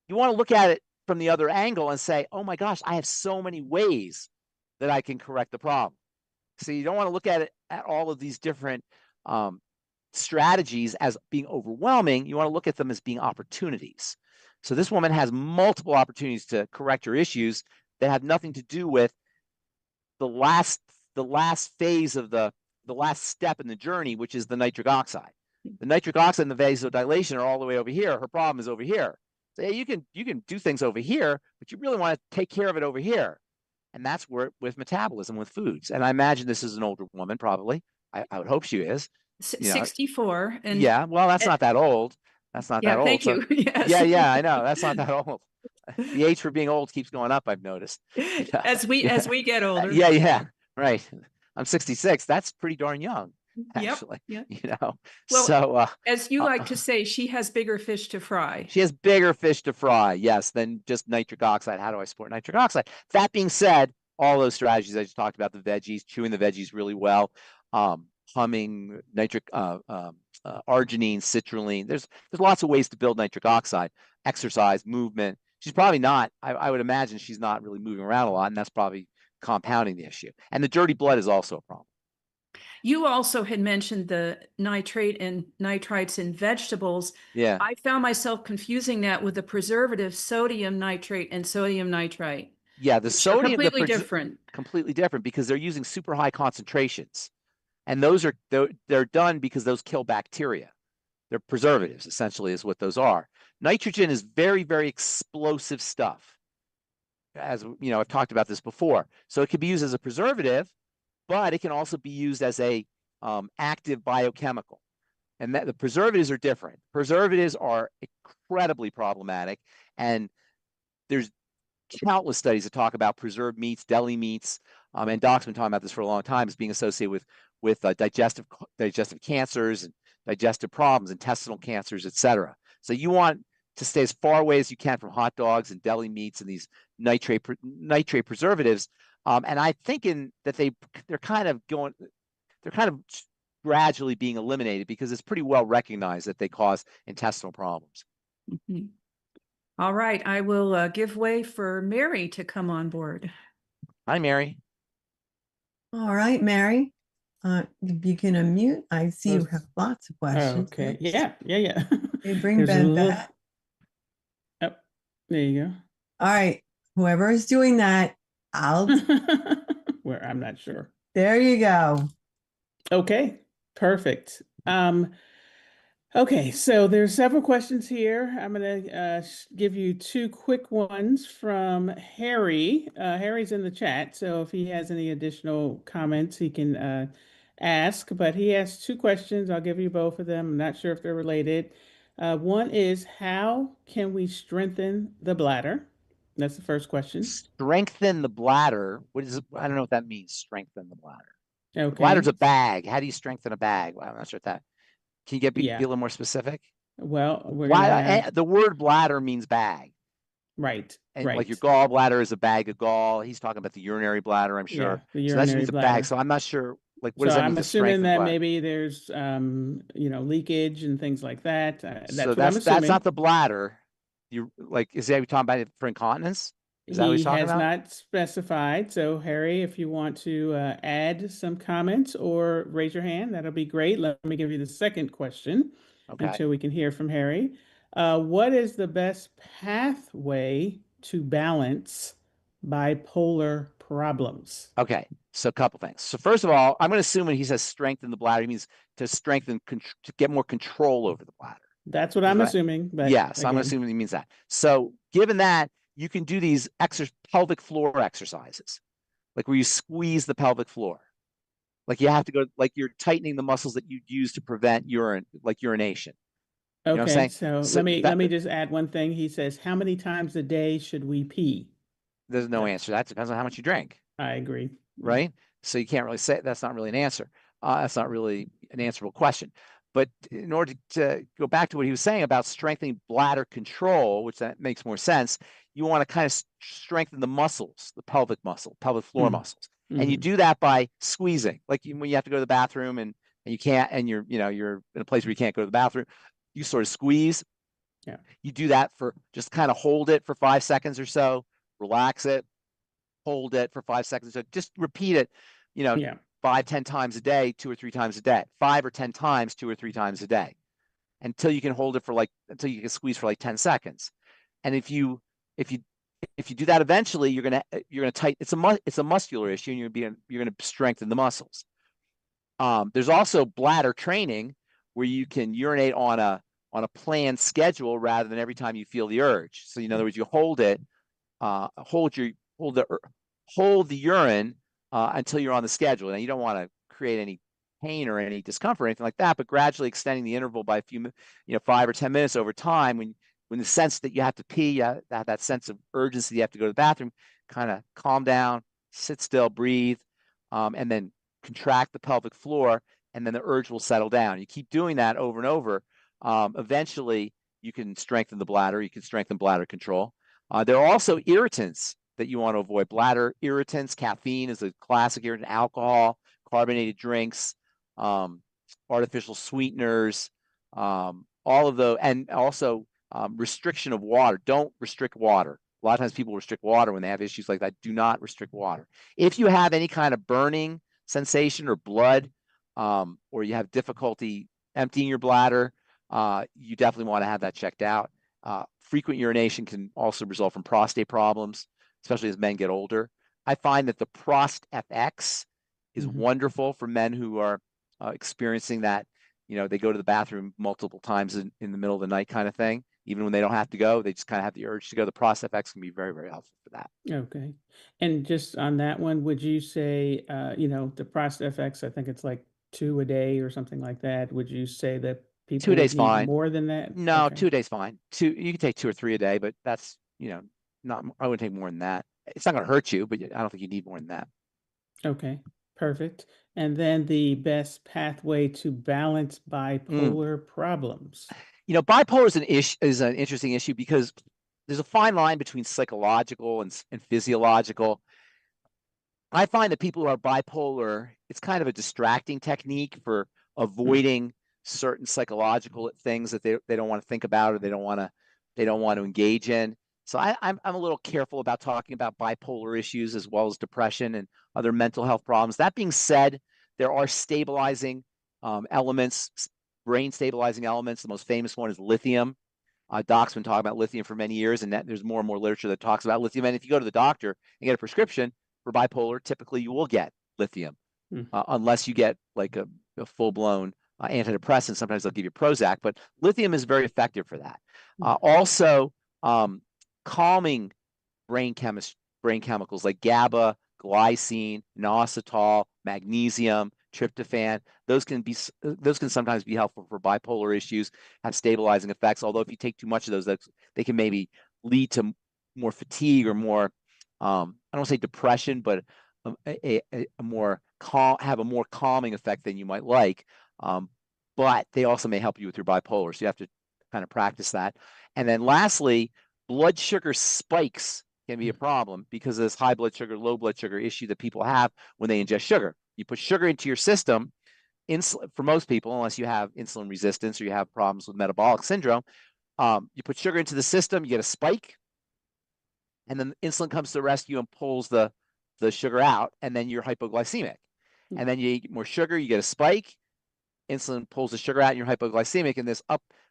You want to look at it from the other angle and say, oh my gosh, I have so many ways that I can correct the problem. So you don't want to look at it at all of these different strategies as being overwhelming. You want to look at them as being opportunities. So this woman has multiple opportunities to correct her issues that have nothing to do with the last phase of the last step in the journey, which is the nitric oxide. The nitric oxide and the vasodilation are all the way over here. Her problem is over here. So yeah, you can do things over here, but you really want to take care of it over here. And that's where, with metabolism, with foods. And I imagine this is an older woman, probably. I would hope she is. 64. And yeah, well, that's not that old. That's not that old. Thank you. Yes. Yeah, I know. That's not that old. The age for being old keeps going up, I've noticed. As we get older. Yeah, right. I'm 66. That's pretty darn young, actually. Yep. You know. Well, so as you like to say, she has bigger fish to fry. She has bigger fish to fry, yes, than just nitric oxide. How do I support nitric oxide? That being said, all those strategies I just talked about, the veggies, chewing the veggies really well, humming, nitric, arginine, citrulline. There's lots of ways to build nitric oxide. Exercise, movement, she's probably not. I would imagine she's not really moving around a lot, and that's probably compounding the issue. And the dirty blood is also a problem. You also had mentioned the nitrate and nitrites in vegetables. Yeah. I found myself confusing that with the preservative sodium nitrate and sodium nitrite. Yeah, the sodium completely different. Completely different because they're using super high concentrations. And those are they're done because those kill bacteria. They're preservatives, essentially, is what those are. Nitrogen is very, very explosive stuff. As you know, I've talked about this before. So it can be used as a preservative, but it can also be used as a active biochemical. And the preservatives are different. Preservatives are incredibly problematic. And there's countless studies that talk about preserved meats, deli meats, and Doc's been talking about this for a long time, as being associated with digestive cancers and digestive problems, intestinal cancers, etc. So you want to stay as far away as you can from hot dogs and deli meats and these nitrate preservatives. And I'm thinking that they're kind of gradually being eliminated because it's pretty well recognized that they cause intestinal problems. Mm-hmm. All right, I will give way for Mary to come on board. Hi, Mary. All right, Mary. If you can unmute, I see you have lots of questions. Okay. Yeah. Okay, bring Ben back. Oh, there you go. All right. Whoever is doing that, Where I'm not sure. There you go. Okay. Perfect. Okay, so there's several questions here. I'm going to give you two quick ones from Harry. Harry's in the chat, so if he has any additional comments, he can ask. But he has two questions. I'll give you both of them. I'm not sure if they're related. One is, how can we strengthen the bladder? That's the first question. Strengthen the bladder. What is it? I don't know what that means. Strengthen the bladder. Okay. The bladder's a bag. How do you strengthen a bag? Well, I'm not sure what that. Can you be a little more specific? Well, the word bladder means bag. Right. And right. like your gallbladder is a bag of gall. He's talking about the urinary bladder, I'm sure. Yeah, the so that urinary means a bladder. bag. So I'm not sure. Like, what So does that I'm mean? assuming that maybe there's, leakage and things like that. That's so what I'm assuming. That's not the bladder. You is that talking about it for incontinence? Is that what he's talking about? He has not specified. So Harry, if you want to add some comments or raise your hand, that'll be great. Let me give you the second question until we can hear from Harry. What is the best pathway to balance bipolar problems? Okay, so a couple things. So first of all, I'm going to assume when he says strengthen the bladder, he means to strengthen, to get more control over the bladder. That's what I'm assuming. But yeah, so I'm assuming he means that. So given that, you can do these pelvic floor exercises, like where you squeeze the pelvic floor. Like you have to go, like you're tightening the muscles that you use to prevent urination. Okay, you know what I'm saying? So let me just add one thing. He says, how many times a day should we pee? There's no answer. That depends on how much you drink. I agree. Right? So you can't really say that's not really an answer. That's not really an answerable question. But in order to go back to what he was saying about strengthening bladder control, which that makes more sense, you want to kind of strengthen the muscles, the pelvic floor muscles. And you do that by squeezing. Like when you have to go to the bathroom and you can't, and you're in a place where you can't go to the bathroom, you sort of squeeze. Yeah. You do that for just kind of hold it for 5 seconds or so, relax it, hold it for 5 seconds. So just repeat it, 5-10 times a day, 2 or 3 times a day, 5 or 10 times, 2 or 3 times a day, until you can hold it for until you can squeeze for 10 seconds. And if you do that, eventually you're gonna tighten. It's a muscular issue, and you're gonna strengthen the muscles. There's also bladder training where you can urinate on a planned schedule rather than every time you feel the urge. So in other words, you hold it, hold the urine until you're on the schedule. Now you don't want to create any pain or any discomfort or anything like that, but gradually extending the interval by a few, 5 or 10 minutes over time. When the sense that you have to pee, that sense of urgency, you have to go to the bathroom, kind of calm down, sit still, breathe, and then contract the pelvic floor, and then the urge will settle down. You keep doing that over and over. Eventually, you can strengthen the bladder. You can strengthen bladder control. There are also irritants that you want to avoid. Bladder irritants, caffeine is a classic irritant, alcohol, carbonated drinks, artificial sweeteners, all of those, and also restriction of water. Don't restrict water. A lot of times people restrict water when they have issues like that. Do not restrict water. If you have any kind of burning sensation or blood, or you have difficulty emptying your bladder, you definitely want to have that checked out. Frequent urination can also result from prostate problems, especially as men get older. I find that the Osteo-fx is wonderful for men who are experiencing that, they go to the bathroom multiple times in the middle of the night kind of thing. Even when they don't have to go, they just kind of have the urge to go. The Osteo-fx can be very, very helpful for that. Okay. And just on that one, would you say, the Osteo-fx, I think it's like 2 a day or something like that. Would you say that people 2 days would need fine. more than that? No, Okay. 2 days fine. You can take 2 or 3 a day, but that's, not, I wouldn't take more than that. It's not going to hurt you, but I don't think you need more than that. Okay, perfect. And then the best pathway to balance bipolar problems. Bipolar is an interesting issue because there's a fine line between psychological and physiological. I find that people who are bipolar, it's kind of a distracting technique for avoiding certain psychological things that they don't want to think about or they don't want to engage in. So I'm a little careful about talking about bipolar issues as well as depression and other mental health problems. That being said, there are stabilizing elements, brain stabilizing elements. The most famous one is lithium. Doc's been talking about lithium for many years, and there's more and more literature that talks about lithium. And if you go to the doctor and get a prescription for bipolar, typically you will get lithium, unless you get like a full-blown antidepressant. Sometimes they'll give you Prozac, but lithium is very effective for that. Also, calming brain chemicals like GABA, glycine, inositol, magnesium, tryptophan. Those can sometimes be helpful for bipolar issues, have stabilizing effects. Although if you take too much of those, they can maybe lead to more fatigue or more, I don't want to say depression, but a more calming effect than you might like. But they also may help you with your bipolar. So you have to kind of practice that. And then lastly, blood sugar spikes can be a problem because of this high blood sugar, low blood sugar issue that people have when they ingest sugar. You put sugar into your system, for most people, unless you have insulin resistance or you have problems with metabolic syndrome, you put sugar into the system, you get a spike, and then insulin comes to the rescue and pulls the sugar out, and then you're hypoglycemic. And then you eat more sugar, you get a spike, insulin pulls the sugar out, and you're hypoglycemic. And this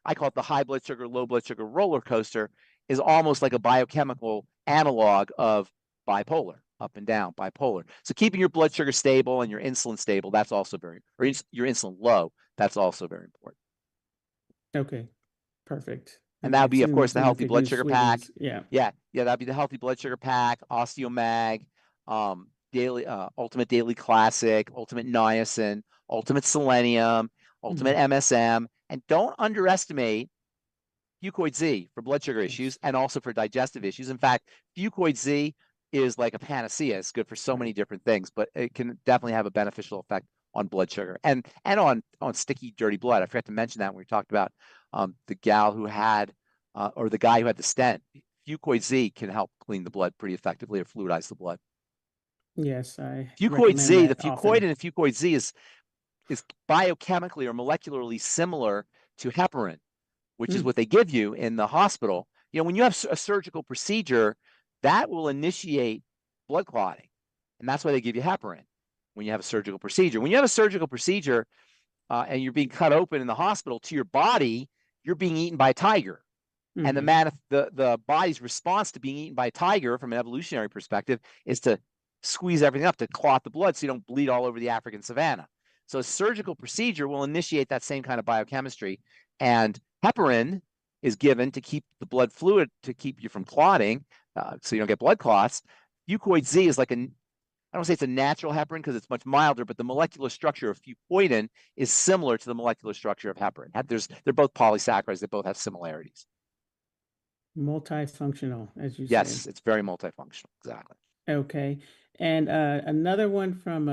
I call it the high blood sugar, low blood sugar roller coaster, is almost like a biochemical analog of bipolar, up and down, bipolar. So keeping your blood sugar stable and your insulin stable, that's also your insulin low, that's also very important. Okay, perfect. And that would be, of course, the someone healthy could blood use sugar pack. sweeties. Yeah, that'd be the healthy blood sugar pack, Osteo-mag, daily, Ultimate Daily Classic, Ultimate Niacin, Ultimate Selenium, Ultimate MSM, and don't underestimate FucoidZ for blood sugar issues and also for digestive issues. In fact, FucoidZ is like a panacea. It's good for so many different things, but it can definitely have a beneficial effect on blood sugar and on sticky, dirty blood. I forgot to mention that when we talked about the gal who had, or the guy who had the stent. FucoidZ can help clean the blood pretty effectively or fluidize the blood. Yes, I FucoidZ, the Fucoid Fucoid and the FucoidZ is biochemically or molecularly similar to heparin, which is what they give you in the hospital. When you have a surgical procedure, that will initiate blood clotting. And that's why they give you heparin when you have a surgical procedure. When you have a surgical procedure and you're being cut open in the hospital, to your body, you're being eaten by a tiger. And the body's response to being eaten by a tiger from an evolutionary perspective is to squeeze everything up to clot the blood so you don't bleed all over the African savannah. So a surgical procedure will initiate that same kind of biochemistry. And heparin is given to keep the blood fluid, to keep you from clotting, so you don't get blood clots. FucoidZ is like I don't say it's a natural heparin because it's much milder, but the molecular structure of fucoidin is similar to the molecular structure of heparin. They're both polysaccharides. They both have similarities. Multifunctional, as you said. Yes, it's very multifunctional. Exactly. Okay. And another one from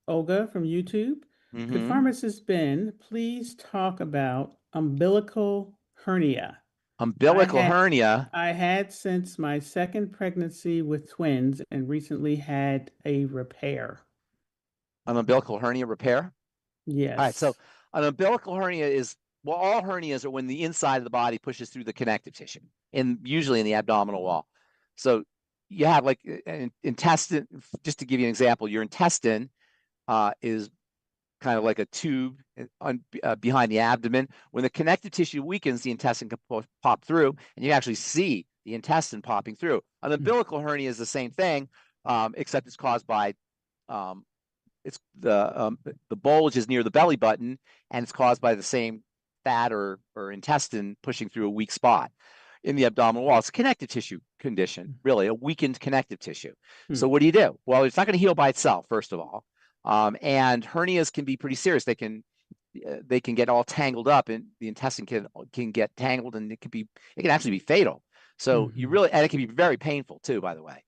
Olga from YouTube. Could Pharmacist Ben please talk about umbilical hernia? Umbilical hernia. I had since my second pregnancy with twins and recently had a repair. An umbilical hernia repair? Yes. All right. So an umbilical hernia is Well, all hernias are when the inside of the body pushes through the connective tissue, usually in the abdominal wall. So you have like an intestine, just to give you an example, your intestine is kind of like a tube behind the abdomen. When the connective tissue weakens, the intestine can pop through, and you actually see the intestine popping through. An umbilical hernia is the same thing, except it's caused by it's the bulge is near the belly button, and it's caused by the same fat or intestine pushing through a weak spot in the abdominal wall. It's a connective tissue condition, really, a weakened connective tissue. So what do? Well, it's not going to heal by itself, first of all. And hernias can be pretty serious. They can get all tangled up, and the intestine can get tangled, and it can actually be fatal. So and it can be very painful too, by the way.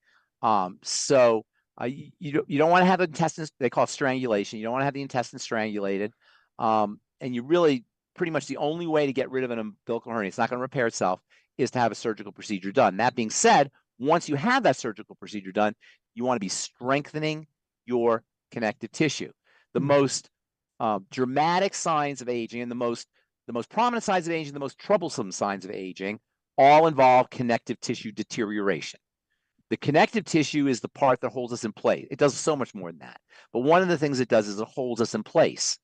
You don't want to have the intestines, they call it strangulation. You don't want to have the intestine strangulated. And you really, pretty much the only way to get rid of an umbilical hernia, it's not going to repair itself, is to have a surgical procedure done. That being said, once you have that surgical procedure done, you want to be strengthening your connective tissue. The most dramatic signs of aging and the most prominent signs of aging, the most troublesome signs of aging, all involve connective tissue deterioration. The connective tissue is the part that holds us in place. It does so much more than that. But one of the things it does is it holds us in place.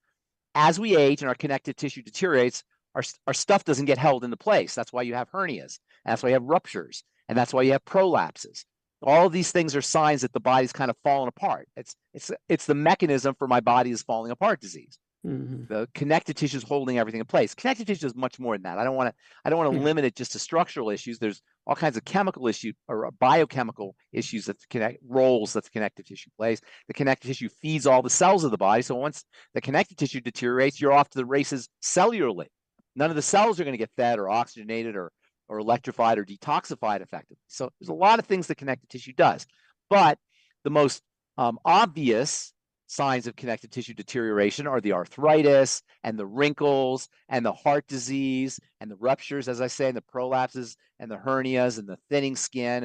As we age and our connective tissue deteriorates, our stuff doesn't get held into place. That's why you have hernias. And that's why you have ruptures. And that's why you have prolapses. All of these things are signs that the body's kind of fallen apart. It's the mechanism for my body is falling apart disease. The connective tissue is holding everything in place. Connective tissue is much more than that. I don't want to limit it just to structural issues. There's all kinds of chemical issues or biochemical issues that roles that the connective tissue plays. The connective tissue feeds all the cells of the body. So once the connective tissue deteriorates, you're off to the races cellularly. None of the cells are going to get fed or oxygenated or electrified or detoxified effectively. So there's a lot of things that connective tissue does. But the most obvious signs of connective tissue deterioration are the arthritis and the wrinkles and the heart disease and the ruptures, as I say, and the prolapses and the hernias and the thinning skin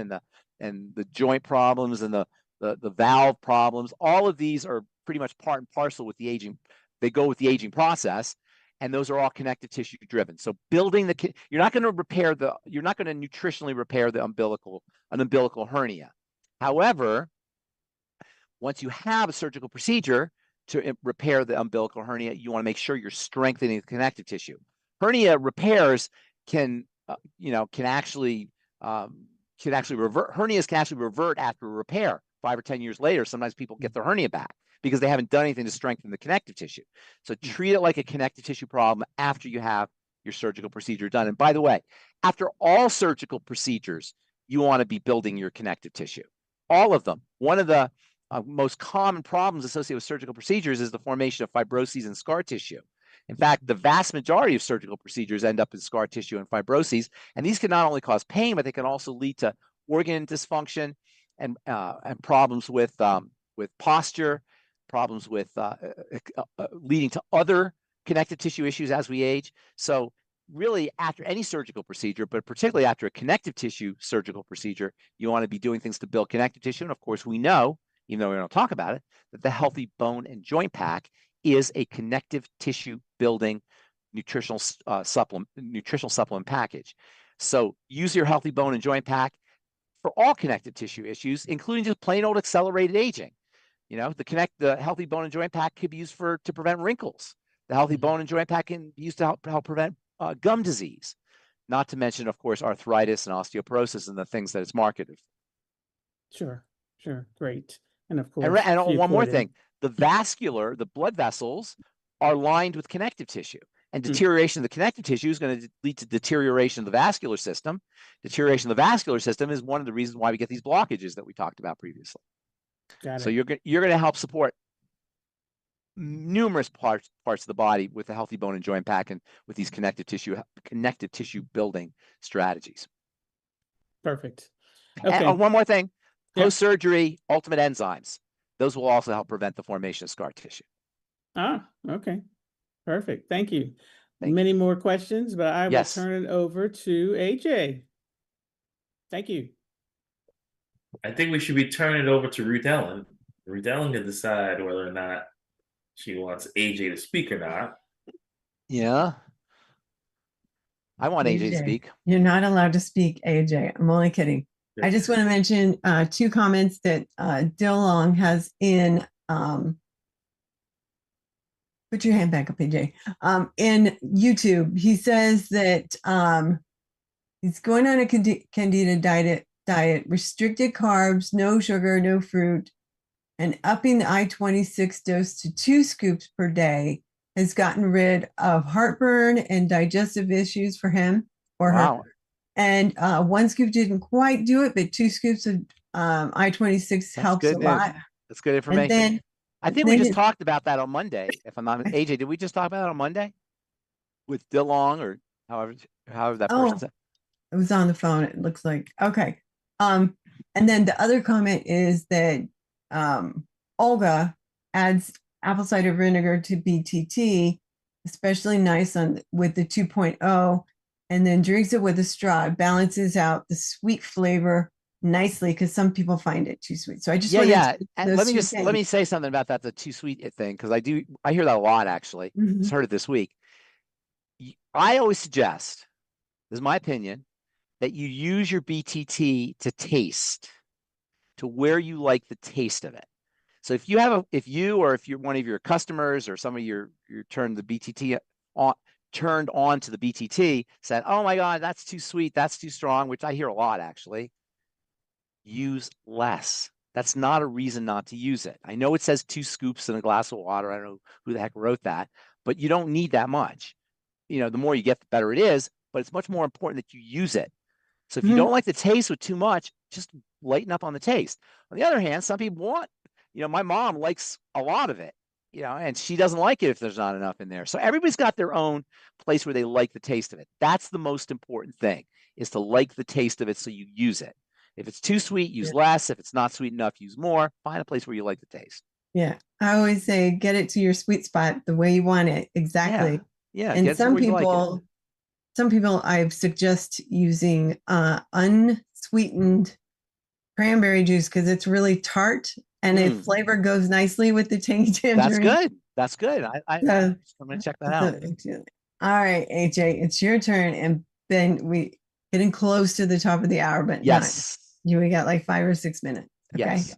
and the joint problems and the valve problems. All of these are pretty much part and parcel with the aging. They go with the aging process, and those are all connective tissue driven. So building you're not going to nutritionally repair an umbilical hernia. However, once you have a surgical procedure to repair the umbilical hernia, you want to make sure you're strengthening the connective tissue. Hernia repairs can actually revert. Hernias can actually revert after repair 5 or 10 years later. Sometimes people get their hernia back because they haven't done anything to strengthen the connective tissue. So treat it like a connective tissue problem after you have your surgical procedure done. And by the way, after all surgical procedures, you want to be building your connective tissue. All of them. One of the most common problems associated with surgical procedures is the formation of fibroses and scar tissue. In fact, the vast majority of surgical procedures end up in scar tissue and fibroses, and these can not only cause pain, but they can also lead to organ dysfunction and problems with posture, problems with leading to other connective tissue issues as we age. So really, after any surgical procedure, but particularly after a connective tissue surgical procedure, you want to be doing things to build connective tissue. And of course, we know, even though we don't talk about it, that the Healthy Bone and Joint Pack is a connective tissue building nutritional supplement package. So use your Healthy Bone and Joint Pack for all connective tissue issues, including just plain old accelerated aging. The Healthy Bone and Joint Pack could be used to prevent wrinkles. The Healthy Bone and Joint Pack can be used to help prevent gum disease, not to mention, of course, arthritis and osteoporosis and the things that it's marketed for. Sure, great. And of course, and one more thing, the blood vessels are lined with connective tissue, and deterioration of the connective tissue is going to lead to deterioration of the vascular system. Deterioration of the vascular system is one of the reasons why we get these blockages that we talked about previously. So you're going to help support numerous parts of the body with the Healthy Bone and Joint Pack and with these connective tissue building strategies. Perfect. Okay. And one more thing. Post-surgery, ultimate enzymes. Those will also help prevent the formation of scar tissue. Okay. Perfect. Thank you. Many more questions, but I will turn it over to AJ. Thank you. I think we should be turning it over to Ruth Ellen. Ruth Ellen can decide whether or not she wants AJ to speak or not. Yeah. I want AJ to speak. You're not allowed to speak, AJ. I'm only kidding. I just want to mention 2 comments that Dillong has in. Put your hand back up, AJ. In YouTube, he says that he's going on a candida diet, restricted carbs, no sugar, no fruit, and upping the I-26 dose to 2 scoops per day has gotten rid of heartburn and digestive issues for him or her. And 1 scoop didn't quite do it, but 2 scoops of I-26 helps a lot. That's good information. And then, I think we just talked about that on Monday. If I'm not AJ, did we just talk about that on Monday with Dillong or however that person said? It was on the phone. It looks like okay. And then the other comment is that Olga adds apple cider vinegar to BTT, especially nice with the 2.0, and then drinks it with a straw. It balances out the sweet flavor nicely because some people find it too sweet. So I just and let me say something about that, the too sweet thing, because I hear that a lot actually. Just heard it this week. I always suggest, this is my opinion, that you use your BTT to taste to where you like the taste of it. So if you're one of your customers or some of your turned the BTT on, turned on to the BTT, said, oh my God, that's too sweet, that's too strong, which I hear a lot actually. Use less. That's not a reason not to use it. I know it says 2 scoops in a glass of water. I don't know who the heck wrote that, but you don't need that much. The more you get, the better it is, but it's much more important that you use it. So if you don't like the taste with too much, just lighten up on the taste. On the other hand, some people want, my mom likes a lot of it, and she doesn't like it if there's not enough in there. So everybody's got their own place where they like the taste of it. That's the most important thing, is to like the taste of it so you use it. If it's too sweet, use less. If it's not sweet enough, use more. Find a place where you like the taste. Yeah. I always say, get it to your sweet spot the way you want it. Exactly. Yeah. And some people I suggest using unsweetened cranberry juice because it's really tart and the flavor goes nicely with the tangy tangerine. That's good. I'm going to check that out. All right, AJ, it's your turn. And Ben, we getting close to the top of the hour, but yes. We got like 5 or 6 minutes. Okay. Yes.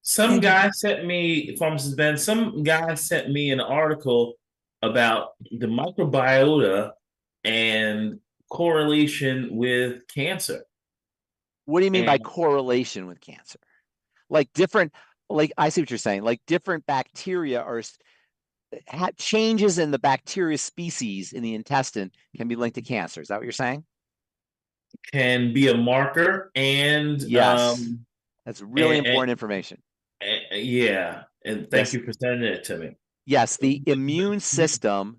Some guy sent me, Pharmacist Ben, an article about the microbiota and correlation with cancer. What do you mean by correlation with cancer? I see what you're saying. Like different bacteria changes in the bacteria species in the intestine can be linked to cancer. Is that what you're saying? Can be a marker, and yes, that's really important information. And thank you for sending it to me. Yes, the immune system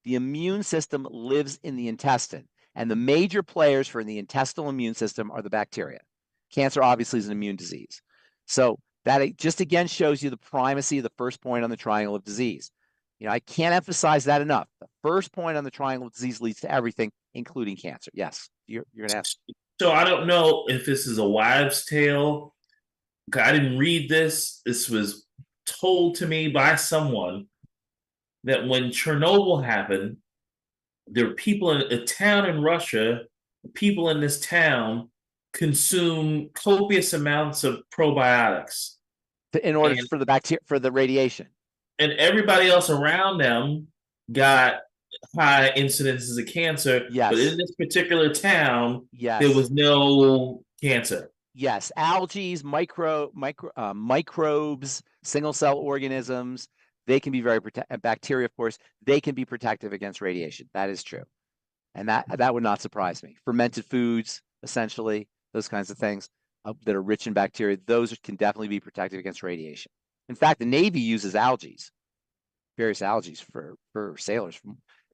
lives in the intestine, and the major players for the intestinal immune system are the bacteria. Cancer obviously is an immune disease, so that just again shows you the primacy of the first point on the triangle of disease. I can't emphasize that enough. The first point on the triangle of disease leads to everything, including cancer. Yes, you're going to ask. So I don't know if this is a wives' tale. I didn't read this. This was told to me by someone that when Chernobyl happened, there were people in a town in Russia, people in this town consume copious amounts of probiotics. In order for the radiation. And everybody else around them got high incidences of cancer. Yes. But in this particular town, yes, there was no cancer. Yes. Algae, microbes, single cell organisms, they can be very protective. Bacteria, of course, they can be protective against radiation. That is true. And that would not surprise me. Fermented foods, essentially, those kinds of things that are rich in bacteria, those can definitely be protective against radiation. In fact, the Navy uses various algae for sailors.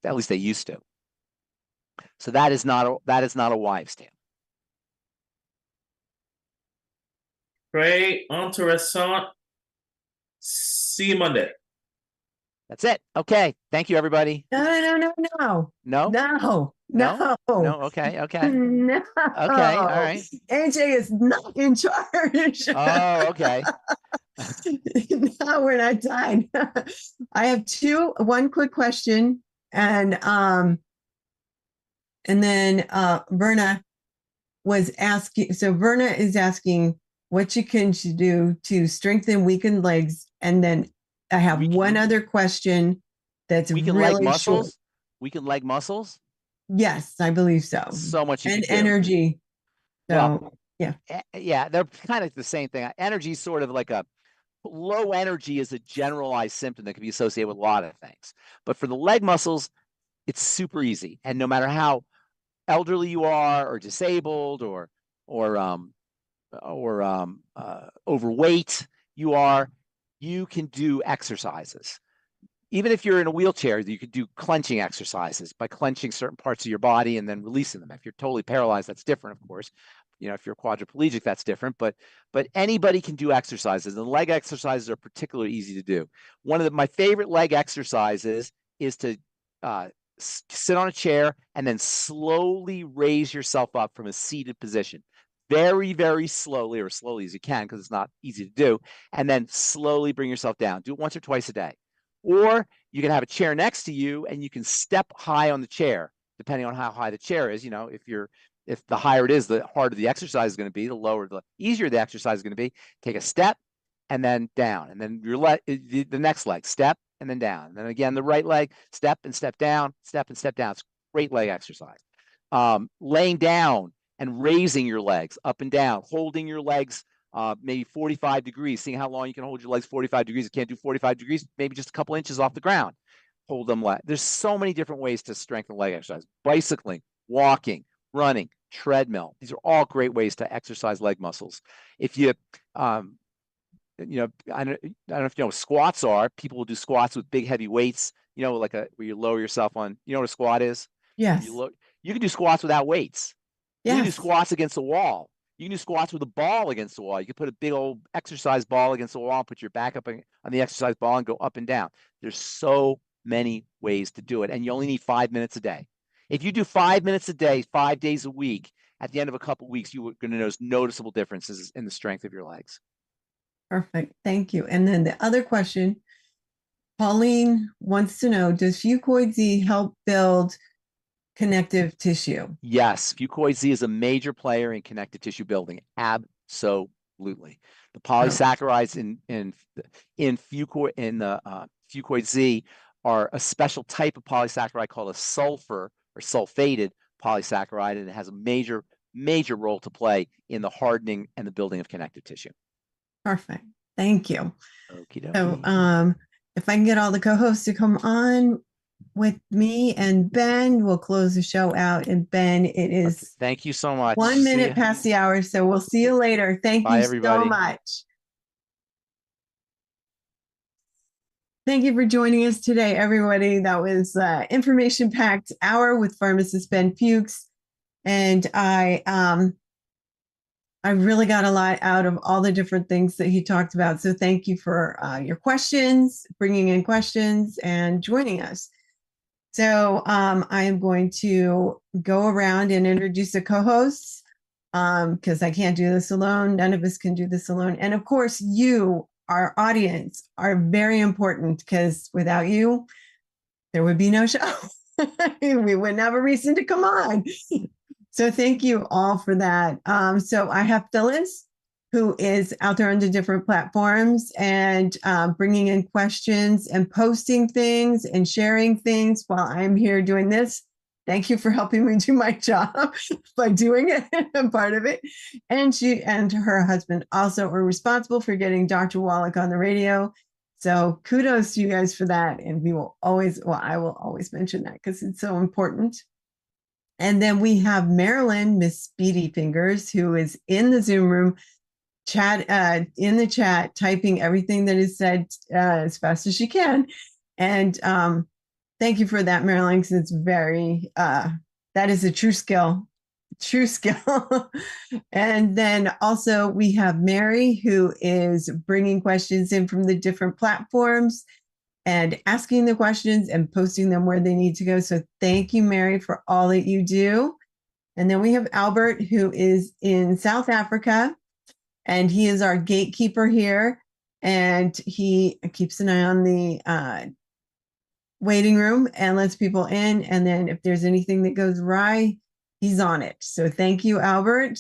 At least they used to. So that is not a wives' tale. Très intéressant. See you Monday. That's it. Okay. Thank you, everybody. No. Okay. No. Okay. All right. AJ is not in charge. Oh, okay. No, we're not done. I have one quick question, and And then Verna was asking, so Verna is asking what you can do to strengthen weakened legs. And then I have one other question that's weakened really leg muscles. short. Weakened leg muscles. Yes, I believe so. So much you and can do. Energy. So Well, yeah. Yeah, they're kind of the same thing. Energy is sort of like a low energy is a generalized symptom that can be associated with a lot of things. But for the leg muscles, it's super easy. And no matter how elderly you are or disabled or overweight you are, you can do exercises. Even if you're in a wheelchair, you could do clenching exercises by clenching certain parts of your body and then releasing them. If you're totally paralyzed, that's different, of course. If you're quadriplegic, that's different. But anybody can do exercises, and leg exercises are particularly easy to do. One of my favorite leg exercises is to sit on a chair and then slowly raise yourself up from a seated position. Very, very slowly, or as slowly as you can, because it's not easy to do, and then slowly bring yourself down. Do it once or twice a day. Or you can have a chair next to you and you can step high on the chair, depending on how high the chair is. If the higher it is, the harder the exercise is going to be, the lower, the easier the exercise is going to be. Take a step and then down, and then the next leg, step and then down. And then again, the right leg, step and step down, step and step down. It's great leg exercise. Laying down and raising your legs up and down, holding your legs maybe 45 degrees, seeing how long you can hold your legs 45 degrees. You can't do 45 degrees, maybe just a couple inches off the ground. Hold them. There's so many different ways to strengthen leg exercise. Bicycling, walking, running, treadmill. These are all great ways to exercise leg muscles. If you, I don't know if you know what squats are. People will do squats with big heavy weights, like where you lower yourself on, you know what a squat is? Yes. You can do squats without weights. Yes. You can do squats against the wall. You can do squats with a ball against the wall. You can put a big old exercise ball against the wall and put your back up on the exercise ball and go up and down. There's so many ways to do it, and you only need 5 minutes a day. If you do 5 minutes a day, 5 days a week, at the end of a couple of weeks, you're going to notice noticeable differences in the strength of your legs. Perfect. Thank you. And then the other question, Pauline wants to know, does FucoidZ help build connective tissue? Yes, FucoidZ is a major player in connective tissue building. Absolutely. The polysaccharides in FucoidZ are a special type of polysaccharide called a sulfur or sulfated polysaccharide, and it has a major role to play in the hardening and the building of connective tissue. Perfect. Thank you. Okie dokie. So if I can get all the co-hosts to come on with me and Ben, we'll close the show out. And Ben, it is thank you so much. 1 minute past the hour, so we'll see you later. Thank you everybody. so much. Thank you for joining us today, everybody. That was information-packed hour with Pharmacist Ben Fuchs, and I really got a lot out of all the different things that he talked about. So thank you for your questions, bringing in questions, and joining us. So I am going to go around and introduce the co-hosts because I can't do this alone. None of us can do this alone. And of course, you, our audience, are very important because without you, there would be no show. We wouldn't have a reason to come on. So thank you all for that. So I have Phyllis, who is out there on the different platforms and bringing in questions and posting things and sharing things while I'm here doing this. Thank you for helping me do my job by doing it, part of it. And she and her husband also are responsible for getting Dr. Wallach on the radio. So kudos to you guys for that. And we will always, I will always mention that because it's so important. And then we have Marilyn, Miss Speedy Fingers, who is in the Zoom room, in the chat, typing everything that is said as fast as she can. And thank you for that, Marilyn, because it's very, that is a true skill. And then also we have Mary, who is bringing questions in from the different platforms and asking the questions and posting them where they need to go. So thank you, Mary, for all that you do. And then we have Albert, who is in South Africa, and he is our gatekeeper here. And he keeps an eye on waiting room and lets people in. And then if there's anything that goes awry, he's on it. So thank you, Albert.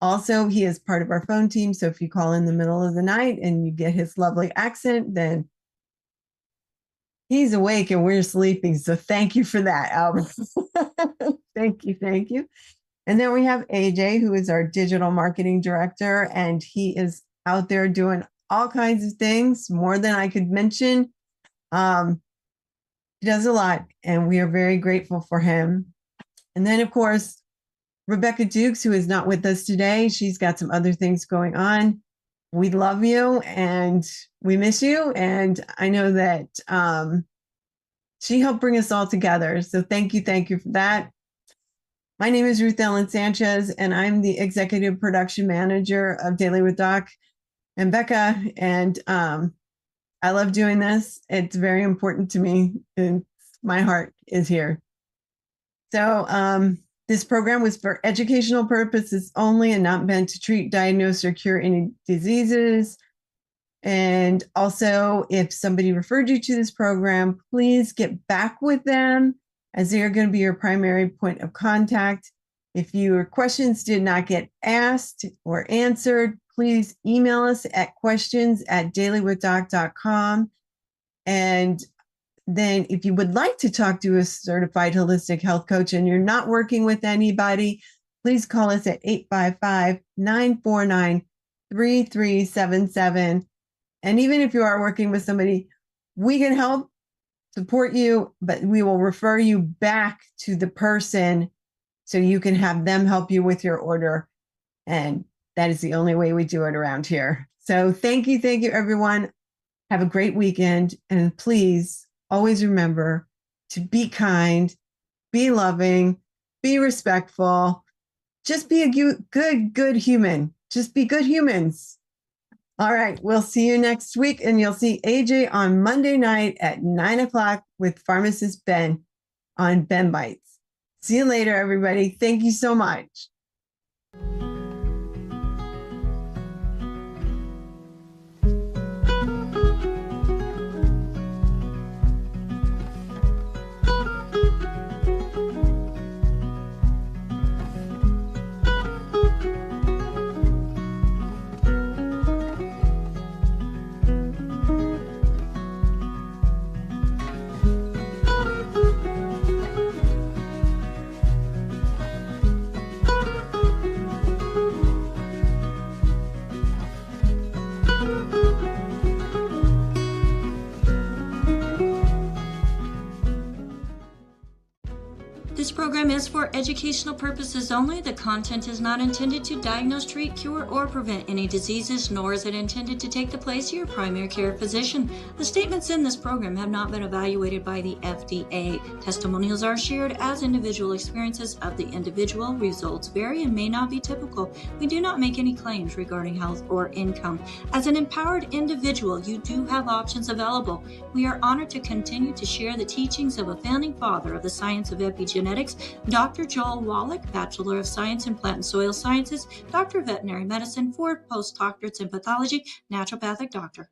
Also, he is part of our phone team. So if you call in the middle of the night and you get his lovely accent, then he's awake and we're sleeping. So thank you for that, Albert. Thank you. Thank you. And then we have AJ, who is our digital marketing director, and he is out there doing all kinds of things, more than I could mention. He does a lot, and we are very grateful for him. And then, of course, Rebecca Dukes, who is not with us today. She's got some other things going on. We love you, and we miss you. And I know that she helped bring us all together. So thank you for that. My name is Ruth Ellen Sanchez, and I'm the executive production manager of Daily with Doc and Becca. And I love doing this. It's very important to me, and my heart is here. So this program was for educational purposes only and not meant to treat, diagnose, or cure any diseases. And also, if somebody referred you to this program, please get back with them, as they are going to be your primary point of contact. If your questions did not get asked or answered, please email us at questions@dailywithdoc.com. And then if you would like to talk to a certified holistic health coach and you're not working with anybody, please call us at 855-949-3377. And even if you are working with somebody, we can help support you, but we will refer you back to the person so you can have them help you with your order. And that is the only way we do it around here. So thank you, everyone. Have a great weekend. And please always remember to be kind, be loving, be respectful. Just be a good human. Just be good humans. All right, we'll see you next week, and you'll see AJ on Monday night at 9 o'clock with Pharmacist Ben on Ben Bites. See you later, everybody. Thank you so much. This program is for educational purposes only. The content is not intended to diagnose, treat, cure, or prevent any diseases, nor is it intended to take the place of your primary care physician. The statements in this program have not been evaluated by the FDA. Testimonials are shared as individual experiences of the individual. Results vary and may not be typical. We do not make any claims regarding health or income. As an empowered individual, you do have options available. We are honored to continue to share the teachings of a founding father of the science of epigenetics, Dr. Joel Wallach, Bachelor of Science in Plant and Soil Sciences, Doctor of Veterinary Medicine, 4 postdoctorates in Pathology, Naturopathic Doctor.